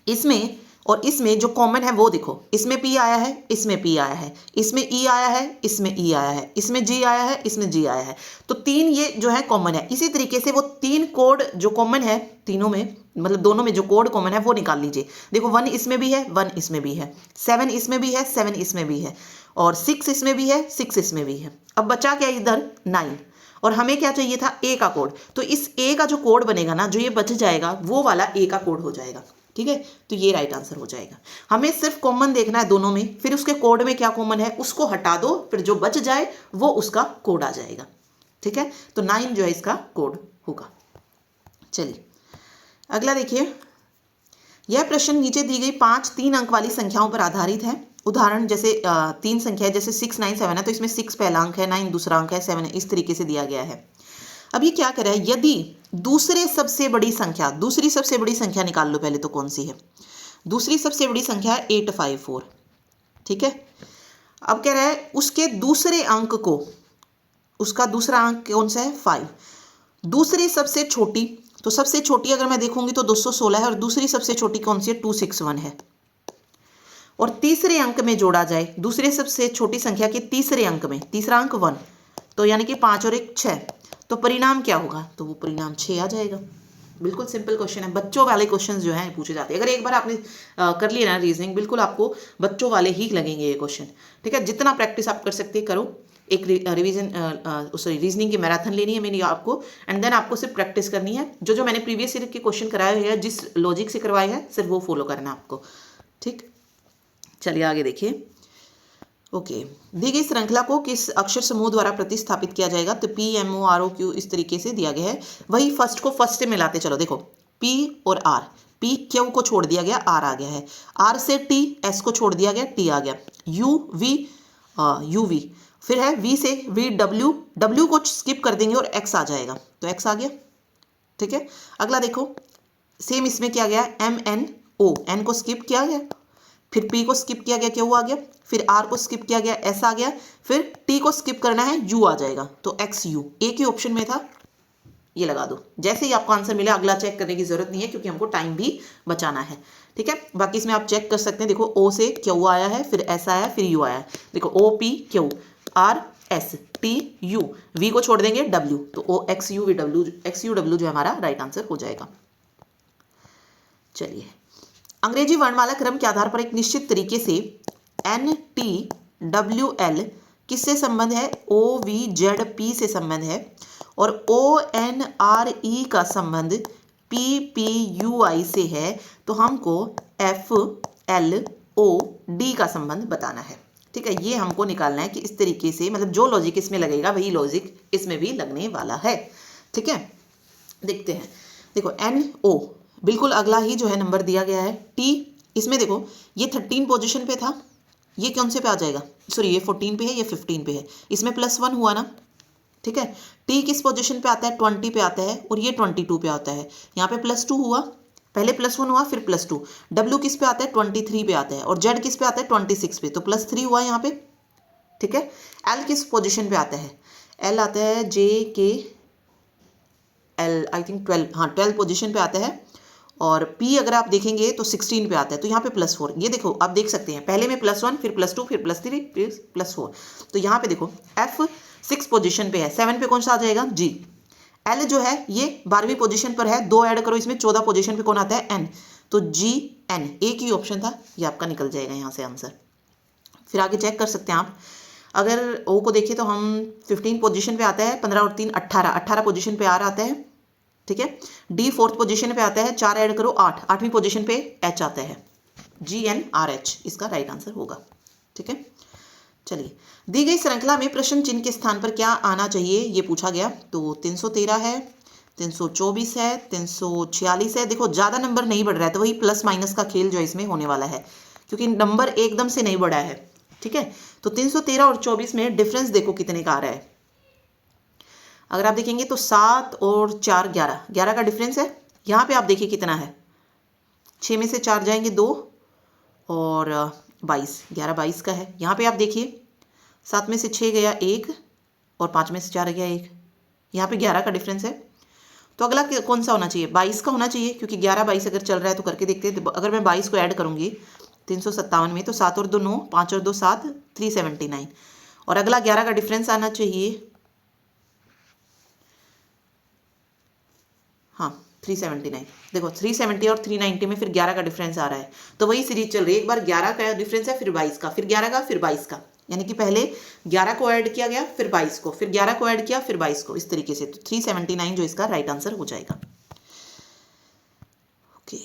इसमें और इसमें जो कॉमन है वो देखो, इसमें P आया है, इसमें P आया है, इसमें E आया है, इसमें E आया है, इसमें G आया है, इसमें G आया है। तो 3 ये जो है कॉमन है। इसी तरीके से वो 3 कोड जो कॉमन है तीनों में, मतलब दोनों में जो कोड कॉमन है वो निकाल लीजिए। देखो 1 इसमें भी है, 1 इसमें भी है, 7 इसमें भी है, 7 इसमें भी है और 6 इसमें भी है, 6 इसमें भी है। अब बचा क्या इधर? 9 और हमें क्या चाहिए था? A का कोड। तो इस A का जो कोड बनेगा ना, जो ये बच जाएगा वो वाला A का कोड हो जाएगा, ठीक है। तो ये राइट आंसर हो जाएगा। हमें सिर्फ कॉमन देखना है दोनों में, फिर उसके कोड में क्या कॉमन है उसको हटा दो, फिर जो बच जाए वो उसका कोड आ जाएगा, ठीक है। तो 9 जो है इसका कोड होगा। चलिए अगला देखिए, यह प्रश्न नीचे दी गई 5 3 अंक वाली संख्याओं पर आधारित है। उदाहरण जैसे 3 संख्या जैसे 6 9 7 है, तो इसमें 6 पहला अंक है, 9 दूसरा अंक है, 7 इस तरीके से दिया गया है। अब ये क्या कर रहा है? यदि दूसरी सबसे बड़ी संख्या निकाल लो पहले, तो कौन सी है? दूसरी सबसे बड़ी संख्या है 854, ठीक है। अब कह रहा है उसके दूसरे अंक को, उसका दूसरा अंक कौन सा है? 5। दूसरी सबसे छोटी, तो सबसे छोटी अगर मैं देखूंगी तो 216 है और दूसरी सबसे छोटी कौन सी है? 261 है। और तीसरे अंक में जोड़ा जाए, दूसरे सबसे छोटी संख्या के तीसरे अंक में, तीसरा अंक 1, तो यानी कि 5 और 1 6, तो परिणाम क्या होगा? तो वो परिणाम 6 आ जाएगा। बिल्कुल सिंपल क्वेश्चन है। बच्चों वाले क्वेश्चन जो हैं पूछे जाते हैं। अगर एक बार आपने कर लिया ना रीजनिंग, बिल्कुल आपको बच्चों वाले ही लगेंगे ये क्वेश्चन, ठीक है। जितना प्रैक्टिस आप कर सकते हैं करो। एक रीजनिंग की मैराथन लेनी है मैंने आपको, एंड देन आपको सिर्फ प्रैक्टिस करनी है। जो मैंने प्रीवियस ईयर के क्वेश्चन कराए हुए हैं, जिस लॉजिक से करवाए हैं, सिर्फ वो फॉलो करना है आपको, ठीक। चलिए आगे देखिए। ओके, दी गई श्रृंखला को किस अक्षर समूह द्वारा प्रतिस्थापित किया जाएगा? तो PMOROQ इस तरीके से दिया गया है। वही फर्स्ट को फर्स्ट से मिलाते चलो। देखो P और R, P Q को छोड़ दिया गया, R आ गया है। R से T, S को छोड़ दिया गया, T आ गया। U V UV, फिर है V से V W, W को स्किप कर देंगे और X आ जाएगा, तो X आ गया, ठीक है। अगला देखो, सेम इसमें क्या गया? MNO, N को स्किप किया गया, फिर P को स्किप किया गया, Q आ गया, फिर R को स्किप किया गया, S आ गया, फिर T को स्किप करना है, U आ जाएगा, तो XU एक ही ऑप्शन में था, ये लगा दो। जैसे ही आपको आंसर मिला अगला चेक करने की जरूरत नहीं है, क्योंकि हमको टाइम भी बचाना है, ठीक है। बाकी इसमें आप चेक कर सकते हैं। देखो O से Q आया है, फिर S आया, फिर U आया। देखो OP Q R S T U, V को छोड़ देंगे W, तो XUW जो है हमारा राइट आंसर हो जाएगा। चलिए, अंग्रेजी वर्णमाला क्रम के आधार पर एक निश्चित तरीके से NTWL किससे संबंध है? OVZP से संबंध है और ONRE का संबंध PPUI से है, तो हमको FLOD का संबंध बताना है, ठीक है। ये हमको निकालना है कि इस तरीके से, मतलब जो लॉजिक इसमें लगेगा वही लॉजिक इसमें भी लगने वाला है, ठीक है। देखते हैं। देखो NO बिल्कुल अगला ही जो है नंबर दिया गया है। T, इसमें देखो ये 13 पोजीशन पे था, ये कौन से पे आ जाएगा? सॉरी, ये 14 पे है, ये 15 पे है, इसमें +1 हुआ ना, ठीक है। T किस पोजीशन पे आता है? 20 पे आता है और ये 22 पे आता है। यहाँ पे +2 हुआ, पहले +1 हुआ फिर +2। W किस पे आता है 23 पे आता है और Z किस पे आता है 26 पे, तो +3 हुआ यहाँ पे, ठीक है। L किस पोजीशन पे आता है, L आता है JKL आई थिंक 12, हाँ 12 पोजीशन पे आता है। और P अगर आप देखेंगे तो 16 पे आता है, तो यहाँ पे +4। ये देखो आप देख सकते हैं पहले में +1 फिर +2 फिर +3 फिर +4। तो यहाँ पे देखो F 6 पोजीशन पे है, 7 पे कौन सा आ जाएगा G। L जो है ये 12वीं पोजीशन पर है, 2 ऐड करो इसमें 14 पोजीशन पे कौन आता है N, तो GN एक ही ऑप्शन था, ये आपका निकल जाएगा यहाँ से आंसर। फिर आगे चेक कर सकते हैं आप, अगर O को देखें तो हम 15 पोजीशन पे आता है, 15 और 3 18 पोजीशन पे R आता है, ठीक है। D 4th पोजीशन पे आता है, 4 ऐड करो 8, 8वीं पोजीशन पे H आता है, GNRH इसका राइट आंसर होगा, ठीक है। चलिए, दी गई श्रृंखला में प्रश्न चिन्ह के स्थान पर क्या आना चाहिए ये पूछा गया, तो 313 है, 324 है, 346 है। देखो ज़्यादा नंबर नहीं बढ़ रहा है, तो वही प्लस माइनस का खेल जो इसमें होने वाला है, क्योंकि नंबर एकदम से नहीं बढ़ा है, ठीक है। तो 313 और 24 में डिफरेंस देखो कितने का आ रहा है। अगर आप देखेंगे तो 7 और 4 11, 11 का डिफरेंस है। यहाँ पे आप देखिए कितना है, 6 में से 4 जाएंगे 2 और 22, 11 22 का है। यहाँ पे आप देखिए 7 में से 6 गया 1 और 5 में से 4 गया 1, यहाँ पे 11 का डिफरेंस है। तो अगला कौन सा होना चाहिए, 22 का होना चाहिए, क्योंकि 11 22 अगर चल रहा है तो करके देखते हैं। अगर मैं 22 को ऐड करूँगी 357 में, तो 7 और 2 9, 5 और 2 7, 379। और अगला 11 का डिफरेंस आना चाहिए, हाँ 379। देखो 370 और 390 में फिर 11 का डिफरेंस आ रहा है, तो वही सीरीज चल रही है। एक बार 11 का डिफरेंस है, फिर 22 का, फिर 11 का, फिर 22 का, यानी कि पहले 11 को ऐड किया गया, फिर 22 को, फिर 11 को ऐड किया, फिर 22 को, इस तरीके से। तो 379 जो इसका राइट आंसर हो जाएगा। ओके,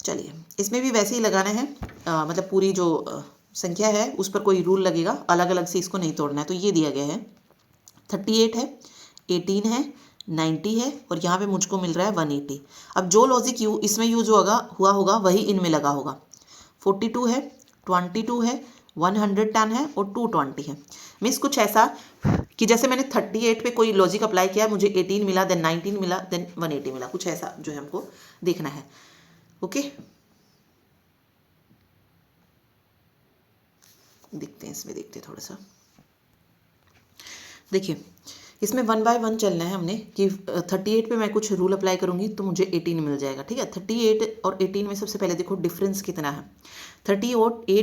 चलिए इसमें भी वैसे ही लगाना है, मतलब पूरी जो संख्या है उस पर कोई रूल लगेगा, अलग अलग से इसको नहीं तोड़ना है। तो ये दिया गया है 38 है, 18 है, 90 है और यहाँ पे मुझको मिल रहा है 180। अब जो लॉजिक इसमें यूज हुआ होगा वही इनमें लगा होगा। 42 है, 22 है, 110 है और 220 है। मीन्स कुछ ऐसा कि जैसे मैंने 38 पे कोई लॉजिक अप्लाई किया, मुझे 18 मिला, देन 19 मिला, देन 180 मिला, कुछ ऐसा जो है हमको देखना है। ओके, देखते हैं इसमें, देखते हैं थोड़ा सा। देखिए इसमें 1 बाय 1 चलना है हमने, कि 38 पे मैं कुछ रूल अप्लाई करूंगी तो मुझे 18 मिल जाएगा, ठीक है। 38 और 18 में सबसे पहले देखो डिफरेंस कितना है। 38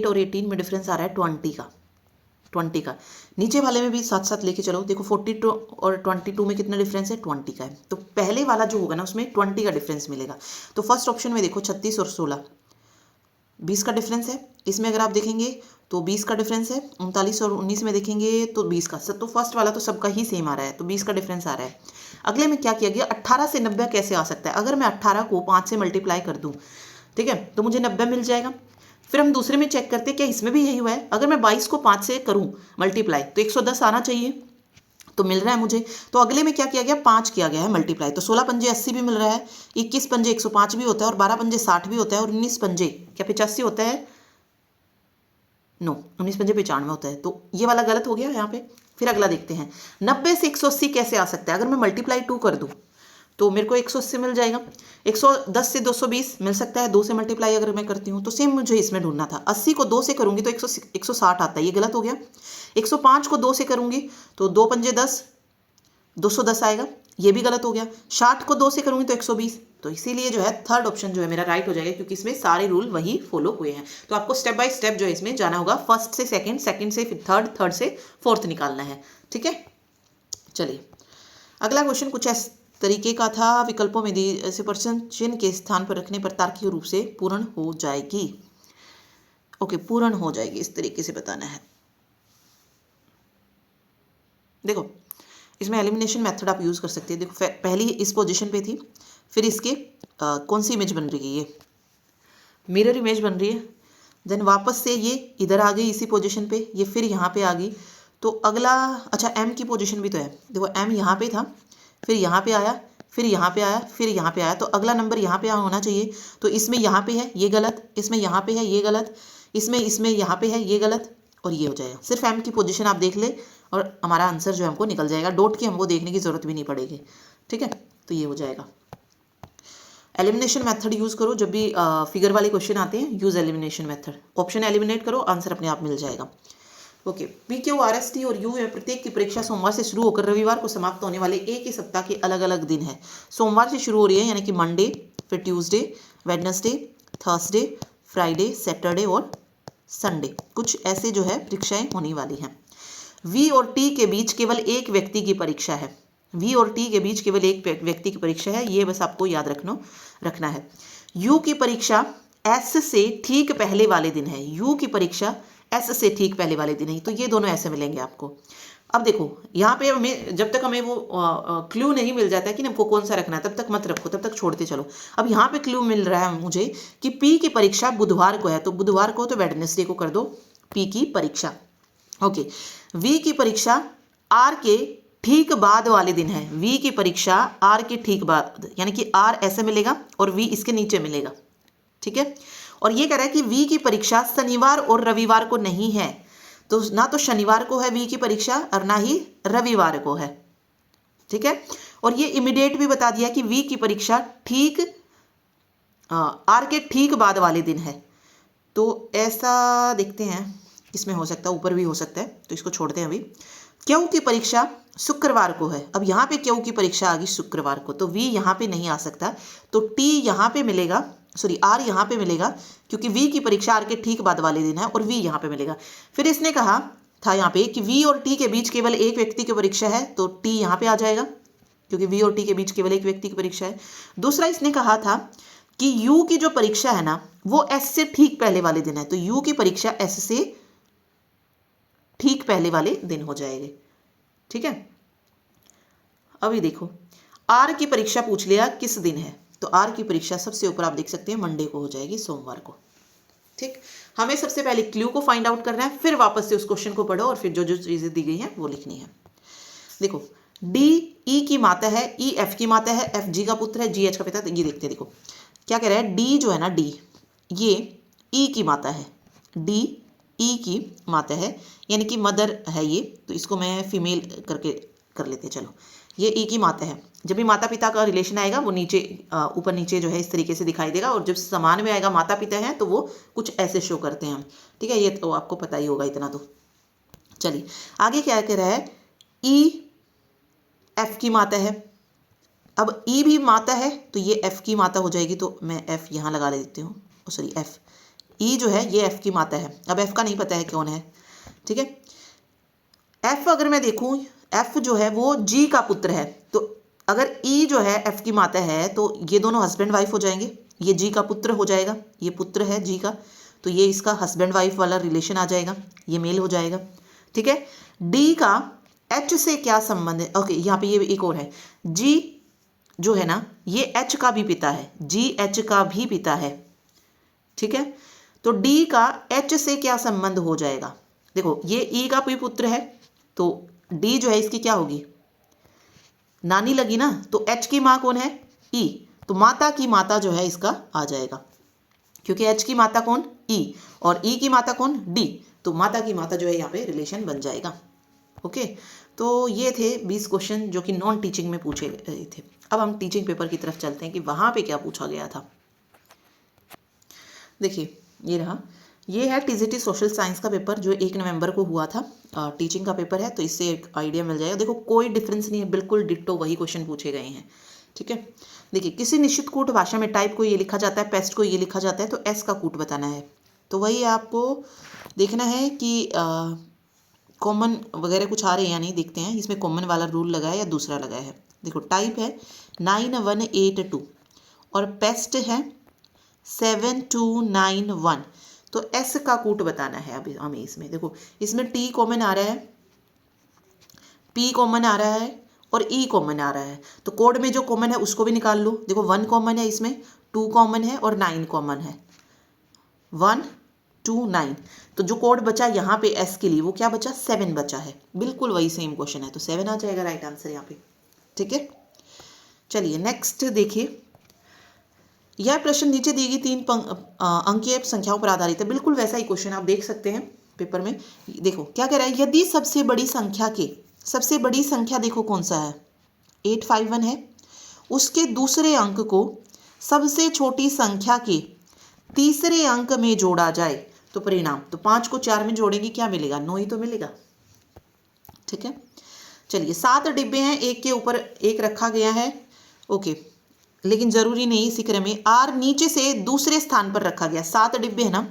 और 18 में डिफरेंस आ रहा है 20 का। नीचे वाले में भी साथ साथ लेके चलो, देखो 42 और 22 में कितना डिफरेंस है, 20 का है। तो पहले वाला जो होगा ना उसमें 20 का डिफरेंस मिलेगा। तो फर्स्ट ऑप्शन में देखो 36 और 16, 20 का डिफरेंस है। इसमें अगर आप देखेंगे तो 20 का डिफरेंस है। 39 और 19 में देखेंगे तो 20 का, तो फर्स्ट वाला तो सबका ही सेम आ रहा है, तो 20 का डिफरेंस आ रहा है। अगले में क्या किया गया, 18 से 90 कैसे आ सकता है। अगर मैं 18 को 5 से मल्टीप्लाई कर दूं, ठीक है, तो मुझे 90 मिल जाएगा। फिर हम दूसरे में चेक करते हैं क्या इसमें भी यही हुआ है। अगर मैं 22 को 5 से करूं मल्टीप्लाई तो 110 आना चाहिए, तो मिल रहा है मुझे। तो अगले में क्या किया गया, 5 किया गया है मल्टीप्लाई, तो 16 पंजे 80 भी मिल रहा है, 21 पंजे 105 भी होता है और 12 पंजे 60 भी होता है और 19 पंजे क्या 85 होता है, नो 19 पंजे 95 होता है। तो ये वाला गलत हो गया यहाँ पे। फिर अगला देखते हैं, 90 से 180 कैसे आ सकता है। अगर मैं मल्टीप्लाई 2 कर दूं तो मेरे को 180 मिल जाएगा। 110 से 220 मिल सकता है, 2 से मल्टीप्लाई अगर मैं करती हूँ, तो सेम मुझे इसमें ढूंढना था। 80 को 2 से करूँगी तो 160 आता है, ये गलत हो गया। 105 को 2 से करूँगी तो 2 पंजे 10, 210 आएगा, ये भी गलत हो गया। 60 को 2 से करूँगी तो 120, तो इसीलिए जो है थर्ड ऑप्शन जो है मेरा राइट हो जाएगा, क्योंकि इसमें सारे रूल वही फॉलो हुए हैं। तो आपको स्टेप बाय स्टेप जो है इसमें जाना होगा, फर्स्ट से सेकंड, सेकंड से फिर थर्ड, थर्ड से फोर्थ निकालना है, ठीक है। चलिए अगला क्वेश्चन कुछ इस तरीके का था, विकल्पों में दी ऐसे प्रश्न चिन्ह के स्थान पर रखने पर तार्किक रूप से पूर्ण हो जाएगी। ओके, पूर्ण हो जाएगी, इस तरीके से बताना है। देखो इसमें एलिमिनेशन मेथड आप यूज़ कर सकते हैं। देखो पहली इस पोजीशन पे थी, फिर इसके कौन सी इमेज बन रही है, ये मिरर इमेज बन रही है। देन वापस से ये इधर आ गई इसी पोजीशन पे, ये फिर यहाँ पे आ गई। तो अगला, अच्छा एम की पोजीशन भी तो है। देखो एम यहाँ पे था, फिर यहाँ पे आया, फिर यहाँ पे आया, फिर यहाँ पे आया, तो अगला नंबर यहाँ पे होना चाहिए। तो इसमें यहाँ पे है ये गलत, इसमें यहाँ पे है ये गलत, इसमें यहाँ पे है ये गलत, और ये हो जाएगा। सिर्फ एम की पोजीशन आप देख ले और हमारा आंसर जो हमको निकल जाएगा। डॉट की हमको देखने की ज़रूरत भी नहीं पड़ेगी, ठीक है। तो ये हो जाएगा। एलिमिनेशन मेथड यूज़ करो, जब भी फिगर वाले क्वेश्चन आते हैं use elimination method, option eliminate करो, आंसर अपने आप मिल जाएगा। ओके, PQRST और U में प्रत्येक की परीक्षा सोमवार से शुरू होकर रविवार को समाप्त होने वाले एक ही सप्ताह के अलग अलग दिन है। सोमवार से शुरू हो रही है यानी कि मंडे, फिर Tuesday, Wednesday, Thursday, Friday, Saturday और संडे, कुछ ऐसे जो है परीक्षाएं होने वाली हैं। V और T के बीच केवल एक व्यक्ति की परीक्षा है। V और T के बीच केवल एक व्यक्ति की परीक्षा है, ये बस आपको याद रखना है। U की परीक्षा S से ठीक पहले वाले दिन है। U की परीक्षा S से ठीक पहले वाले दिन है, तो ये दोनों ऐसे मिलेंगे आपको। अब देखो यहाँ पे हमें जब तक हमें वो क्लू नहीं मिल जाता है कि हमको कौन सा रखना है, तब तक मत रखो, तब तक छोड़ते चलो। अब यहाँ पे क्लू मिल रहा है मुझे कि P की परीक्षा बुधवार को है, तो बुधवार को तो वेडनेसडे को कर दो P की परीक्षा। ओके, V की परीक्षा R के ठीक बाद वाले दिन है। V की परीक्षा R के ठीक बाद, यानी कि R ऐसे मिलेगा और V इसके नीचे मिलेगा, ठीक है। और ये कह रहा है कि V की परीक्षा शनिवार और रविवार को नहीं है, तो ना तो शनिवार को है V की परीक्षा और ना ही रविवार को है, ठीक है। और ये इमीडिएट भी बता दिया कि V की परीक्षा ठीक R के ठीक बाद वाले दिन है। तो ऐसा देखते हैं इसमें हो सकता है, ऊपर भी हो सकता है, तो इसको छोड़ते हैं अभी। Q की परीक्षा शुक्रवार को है। अब यहाँ पे Q की परीक्षा आ गई शुक्रवार को, तो V यहाँ पे नहीं आ सकता, तो T यहाँ पे मिलेगा, सॉरी R यहाँ पे मिलेगा, क्योंकि V की परीक्षा R के ठीक बाद वाले दिन है और V यहाँ पे मिलेगा। फिर इसने कहा था यहाँ पे कि V और T के बीच केवल एक व्यक्ति की परीक्षा है, तो T यहाँ पे आ जाएगा, क्योंकि V और T के बीच केवल एक व्यक्ति की परीक्षा है। दूसरा इसने कहा था कि U की जो परीक्षा है ना वो S से ठीक पहले वाले दिन है, तो U की परीक्षा S से ठीक पहले वाले दिन हो जाएगी, ठीक है। अभी देखो R की परीक्षा पूछ लिया किस दिन है, तो R की परीक्षा सबसे ऊपर आप देख सकते हैं मंडे को हो जाएगी, सोमवार को, ठीक। हमें सबसे पहले क्लू को फाइंड आउट करना है, फिर वापस से उस क्वेश्चन को पढ़ो और फिर जो जो चीजें दी गई हैं वो लिखनी है। देखो D E की माता है, E F की माता है, F G का पुत्र है, G H का पिता। ये देखते हैं, देखो क्या कह रहा है, D जो है ना, D ये E की माता है, D E की माता है, यानी कि मदर है ये, तो इसको मैं फीमेल करके कर लेते हैं, चलो। ये E की माता है। जब भी माता पिता का रिलेशन आएगा वो नीचे ऊपर नीचे जो है इस तरीके से दिखाई देगा, और जब समान में आएगा माता पिता हैं तो वो कुछ ऐसे शो करते हैं हम, ठीक है। ये तो आपको पता ही होगा इतना तो। चलिए आगे क्या कह रहा है, E F की माता है। अब E भी माता है तो ये F की माता हो जाएगी, तो मैं F यहाँ लगा देती हूँ, सॉरी F, E जो है ये F की माता है। अब F का नहीं पता है कौन है, ठीक है। F अगर मैं देखूँ, F जो है वो G का पुत्र है, तो अगर E जो है F की माता है तो ये दोनों हस्बैंड वाइफ हो जाएंगे, ये G का पुत्र हो जाएगा, ये पुत्र है G का, तो ये इसका हस्बैंड वाइफ वाला रिलेशन आ जाएगा, ये मेल हो जाएगा, ठीक है। D का H से क्या संबंध है, ओके यहाँ पे ये एक और है, G जो है ना ये H का भी पिता है, G H का भी पिता है, ठीक है। तो D का H से क्या संबंध हो जाएगा, देखो ये E का भी पुत्र है, तो D जो है इसकी क्या होगी, नानी लगी ना, तो H की माँ कौन है, E, तो माता की माता जो है इसका आ जाएगा, क्योंकि H की माता कौन, E, और E की माता कौन, D, तो माता की माता जो है यहाँ पे रिलेशन बन जाएगा। ओके, तो ये थे 20 क्वेश्चन जो कि नॉन टीचिंग में पूछे गए थे। अब हम टीचिंग पेपर की तरफ चलते हैं कि वहाँ पे क्या पूछा गया था। देखिए ये रहा, ये है टीजीटी सोशल साइंस का पेपर जो 1 नवंबर को हुआ था, टीचिंग का पेपर है, तो इससे एक आइडिया मिल जाएगा। देखो कोई डिफरेंस नहीं है, बिल्कुल डिट्टो वही क्वेश्चन पूछे गए हैं, ठीक है। देखिए किसी निश्चित कूट भाषा में टाइप को ये लिखा जाता है, पेस्ट को ये लिखा जाता है, तो एस का कूट बताना है। तो वही आपको देखना है कि कॉमन वगैरह कुछ आ रहे हैं या नहीं, देखते हैं इसमें कॉमन वाला रूल लगा है या दूसरा लगा है। देखो टाइप है 9182 और पेस्ट है 7291, तो एस का कूट बताना है अभी हमें इसमें। देखो इसमें टी कॉमन आ रहा है, पी कॉमन आ रहा है और ई कॉमन आ रहा है, तो कोड में जो कॉमन है उसको भी निकाल लो। देखो 1 कॉमन है इसमें, 2 कॉमन है और 9 कॉमन है, 1 2 9, तो जो कोड बचा यहाँ पे एस के लिए वो क्या बचा, 7 बचा है। बिल्कुल वही सेम क्वेश्चन है, तो 7 आ जाएगा राइट आंसर यहाँ पे, ठीक है। चलिए नेक्स्ट देखिए, यह प्रश्न नीचे दी गई 3 अंकीय संख्याओं पर आधारित है। बिल्कुल वैसा ही क्वेश्चन आप देख सकते हैं पेपर में। देखो क्या कह रहा है, यदि सबसे बड़ी संख्या देखो कौन सा है, 851 है, उसके दूसरे अंक को सबसे छोटी संख्या के तीसरे अंक में जोड़ा जाए तो परिणाम, तो 5 को 4 में जोड़ेंगे क्या मिलेगा, 9 ही तो मिलेगा। ठीक है, चलिए 7 डिब्बे हैं, एक के ऊपर एक रखा गया है, ओके, लेकिन जरूरी नहीं इसी क्रम में। आर नीचे से दूसरे स्थान पर रखा गया, 7 डिब्बे है ना,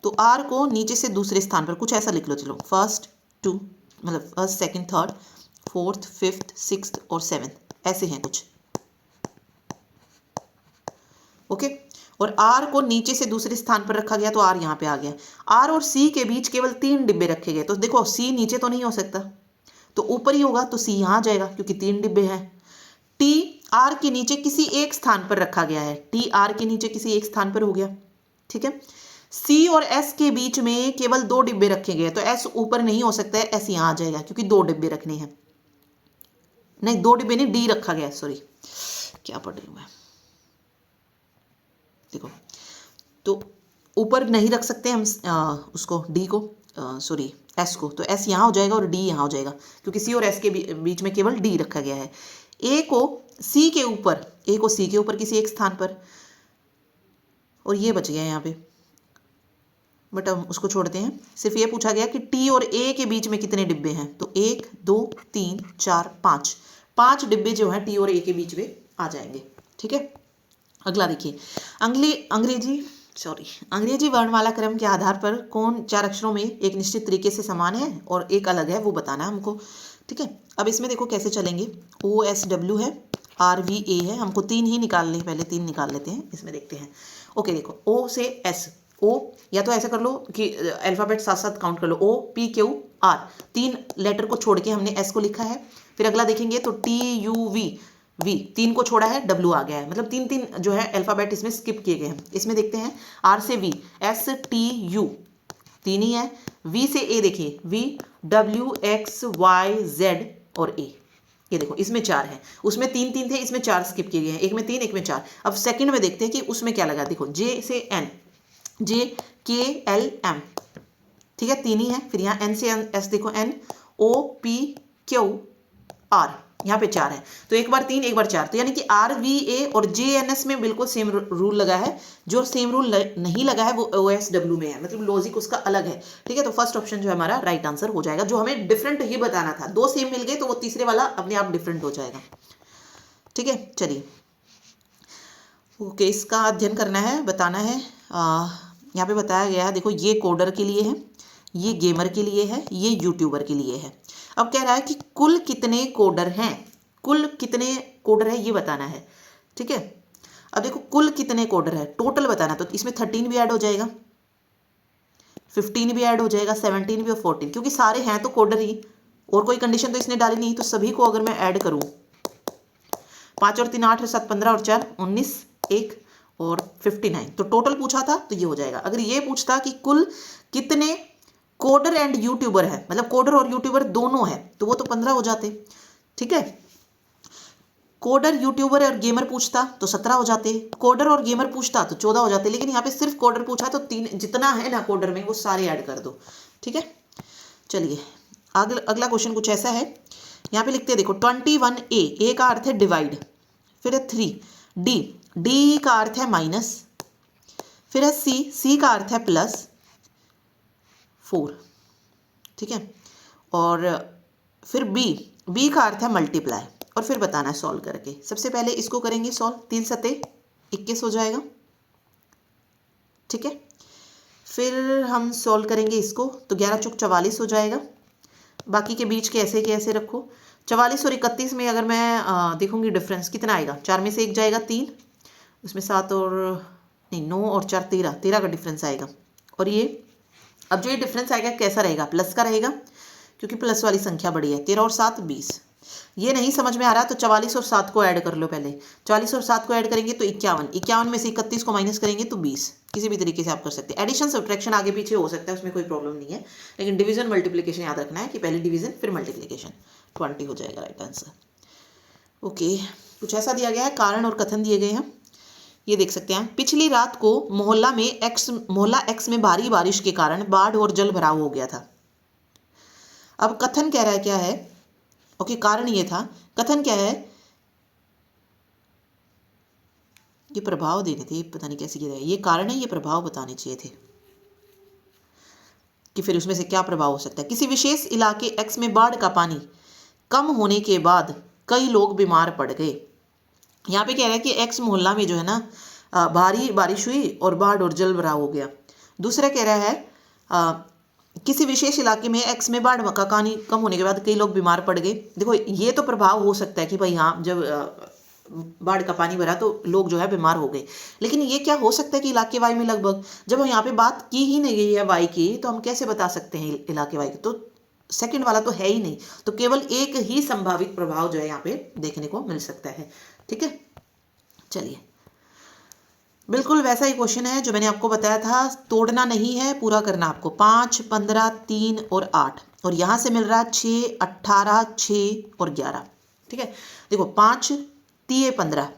तो आर को नीचे से दूसरे स्थान पर कुछ ऐसा लिख लो, चलो फर्स्ट टू, मतलब first second third fourth fifth sixth और सेवेंथ, ऐसे हैं कुछ, ओके। और आर को नीचे से दूसरे स्थान पर रखा गया तो आर यहाँ पे आ गया। आर और सी के बीच केवल 3 डिब्बे रखे गए, तो देखो सी नीचे तो नहीं हो सकता, तो ऊपर ही होगा, तो सी यहाँ आ जाएगा क्योंकि 3 डिब्बे हैं। टी आर के नीचे किसी एक स्थान पर रखा गया है, टी आर के नीचे किसी एक स्थान पर हो गया। ठीक है, सी और एस के बीच में केवल 2 डिब्बे रखे गए, तो एस ऊपर नहीं हो सकता है, एस यहाँ आ जाएगा क्योंकि 2 डिब्बे रखने हैं, नहीं 2 डिब्बे नहीं, डी रखा गया, सॉरी क्या पढ़ रही हूँ मैं, देखो तो ऊपर नहीं रख सकते हम उसको डी को, सॉरी एस को, तो एस यहाँ हो जाएगा और डी यहाँ हो जाएगा क्योंकि सी और एस के बीच में केवल डी रखा गया है। ए को सी के ऊपर, ए को सी के ऊपर किसी एक स्थान पर, और ये बच गया यहाँ पे, बट हम उसको छोड़ते हैं। सिर्फ ये पूछा गया कि टी और ए के बीच में कितने डिब्बे हैं, तो 1 2 3 4 5, 5 डिब्बे जो हैं टी और ए के बीच में आ जाएंगे। ठीक है, अगला देखिए, अंग्रेजी वर्णमाला क्रम के आधार पर कौन 4 अक्षरों में एक निश्चित तरीके से समान है और एक अलग है, वो बताना है हमको। ठीक है, अब इसमें देखो कैसे चलेंगे, OSW है, RVA है, हमको 3 ही निकालने, पहले 3 निकाल लेते हैं, इसमें देखते हैं। ओके देखो, O से S, O या तो ऐसा कर लो कि अल्फाबेट साथ साथ काउंट कर लो, OPQR, 3 लेटर को छोड़ के हमने S को लिखा है। फिर अगला देखेंगे तो TUV, वी 3 को छोड़ा है, W आ गया है, मतलब 3 जो है अल्फाबेट इसमें स्किप किए गए हैं। इसमें देखते हैं R से V, STU 3 ही है, V से A देखिए, VWXYZ और A, ये देखो इसमें 4 है, उसमें 3 थे, इसमें 4 स्किप किए गए हैं, एक में 3 एक में 4। अब सेकंड में देखते हैं कि उसमें क्या लगा, देखो J से N, JKLM, ठीक है 3 ही है। फिर यहाँ N से S देखो, NOPQR, यहाँ पे 4 है, तो एक बार 3 एक बार 4, तो यानी कि RVA और JNS में बिल्कुल सेम रूल लगा है, जो सेम रूल नहीं लगा है वो OSW में है, मतलब लॉजिक उसका अलग है। ठीक है, तो फर्स्ट ऑप्शन जो है हमारा राइट आंसर हो जाएगा, जो हमें डिफरेंट ही बताना था, 2 सेम मिल गए तो वो तीसरे वाला अपने आप डिफरेंट हो जाएगा। ठीक है, चलिए ओके, इसका अध्ययन करना है, बताना है। यहाँ पे बताया गया है, देखो ये कोडर के लिए है, ये गेमर के लिए है, ये यूट्यूबर के लिए है। अब कह रहा है कि कुल कितने कोडर हैं, कुल कितने कोडर है ये बताना है। ठीक है, अब देखो कुल कितने कोडर है टोटल बताना, तो इसमें 13 भी ऐड हो जाएगा, 15 भी ऐड हो जाएगा, 17 भी और 14, क्योंकि सारे हैं तो कोडर ही, और कोई कंडीशन तो इसने डाली नहीं, तो सभी को अगर मैं ऐड करूँ, 5 और 3 8 और 7 15 और 4 19, 1 और 59, तो टोटल पूछा था तो ये हो जाएगा। अगर ये पूछता कि कुल कितने कोडर एंड यूट्यूबर है, मतलब कोडर और यूट्यूबर दोनों है, तो वो तो 15 हो जाते। ठीक है, कोडर यूट्यूबर और गेमर पूछता तो 17 हो जाते, कोडर और गेमर पूछता तो 14 हो जाते, लेकिन यहाँ पे सिर्फ कोडर पूछा तो 3 जितना है ना कोडर में वो सारे ऐड कर दो। ठीक है, चलिए अगला क्वेश्चन कुछ ऐसा है, यहाँ पे लिखते हैं देखो 21A, ए का अर्थ है डिवाइड, फिर है 3, डी का अर्थ है माइनस, फिर है सी का अर्थ है प्लस 4। ठीक है, और फिर बी का अर्थ है मल्टीप्लाई, और फिर बताना है सॉल्व करके। सबसे पहले इसको करेंगे सॉल्व, 3 सते 21 हो जाएगा। ठीक है, फिर हम सॉल्व करेंगे इसको, तो 11 चौक 44 हो जाएगा। बाकी के बीच के ऐसे के ऐसे रखो, 44 और 31 में अगर मैं देखूंगी डिफरेंस कितना आएगा, 4 में से 1 जाएगा 3, उसमें 7 और नहीं 9 और 4 13 का डिफरेंस आएगा। और ये अब जो ये डिफरेंस आएगा कैसा रहेगा, प्लस का रहेगा, क्योंकि प्लस वाली संख्या बड़ी है। 13 और 7 20। ये नहीं समझ में आ रहा तो 44 और 7 को ऐड कर लो पहले, 44 और 7 को ऐड करेंगे तो 51 में से 31 को माइनस करेंगे तो 20। किसी भी तरीके से आप कर सकते हैं, एडिशन सब्ट्रैक्शन आगे पीछे हो सकता है, उसमें कोई प्रॉब्लम नहीं है, लेकिन डिवीजन मल्टीप्लिकेशन याद रखना है कि पहले डिवीजन फिर मल्टीप्लिकेशन। 20 हो जाएगा राइट आंसर। ओके, कुछ ऐसा दिया गया है, कारण और कथन दिए गए हैं, ये देख सकते हैं। पिछली रात को मोहल्ला एक्स में भारी बारिश के कारण बाढ़ और जल भराव हो गया था। अब कथन कह रहा है क्या है, ओके कारण ये था, कथन क्या है, ये प्रभाव देने थे, पता नहीं कैसे किया, ये कारण है, ये प्रभाव बताने चाहिए थे कि फिर उसमें से क्या प्रभाव हो सकता है। किसी विशेष इलाके एक्स में बाढ़ का पानी कम होने के बाद कई लोग बीमार पड़ गए। यहाँ पे कह रहा है कि एक्स मोहल्ला में जो है ना भारी बारिश हुई और बाढ़ और जल भराव हो गया। दूसरा कह रहा है किसी विशेष इलाके में एक्स में बाढ़ का पानी कम होने के बाद कई लोग बीमार पड़ गए। देखो ये तो प्रभाव हो सकता है कि भाई हाँ, जब बाढ़ का पानी भरा तो लोग जो है बीमार हो गए, लेकिन ये क्या हो सकता है कि इलाके वाई में लगभग, जब हम यहाँ पे बात की ही नहीं गई है वाई की, तो हम कैसे बता सकते हैं इलाके वाई की? तो सेकंड वाला तो है ही नहीं, तो केवल एक ही संभावित प्रभाव जो है यहाँ पे देखने को मिल सकता है। ठीक है, चलिए बिल्कुल वैसा ही क्वेश्चन है जो मैंने आपको बताया था, तोड़ना नहीं है, पूरा करना आपको। 5, 15, 3 और 8, और यहाँ से मिल रहा है 6, 18, 6 और 11। ठीक है, देखो 5 3 15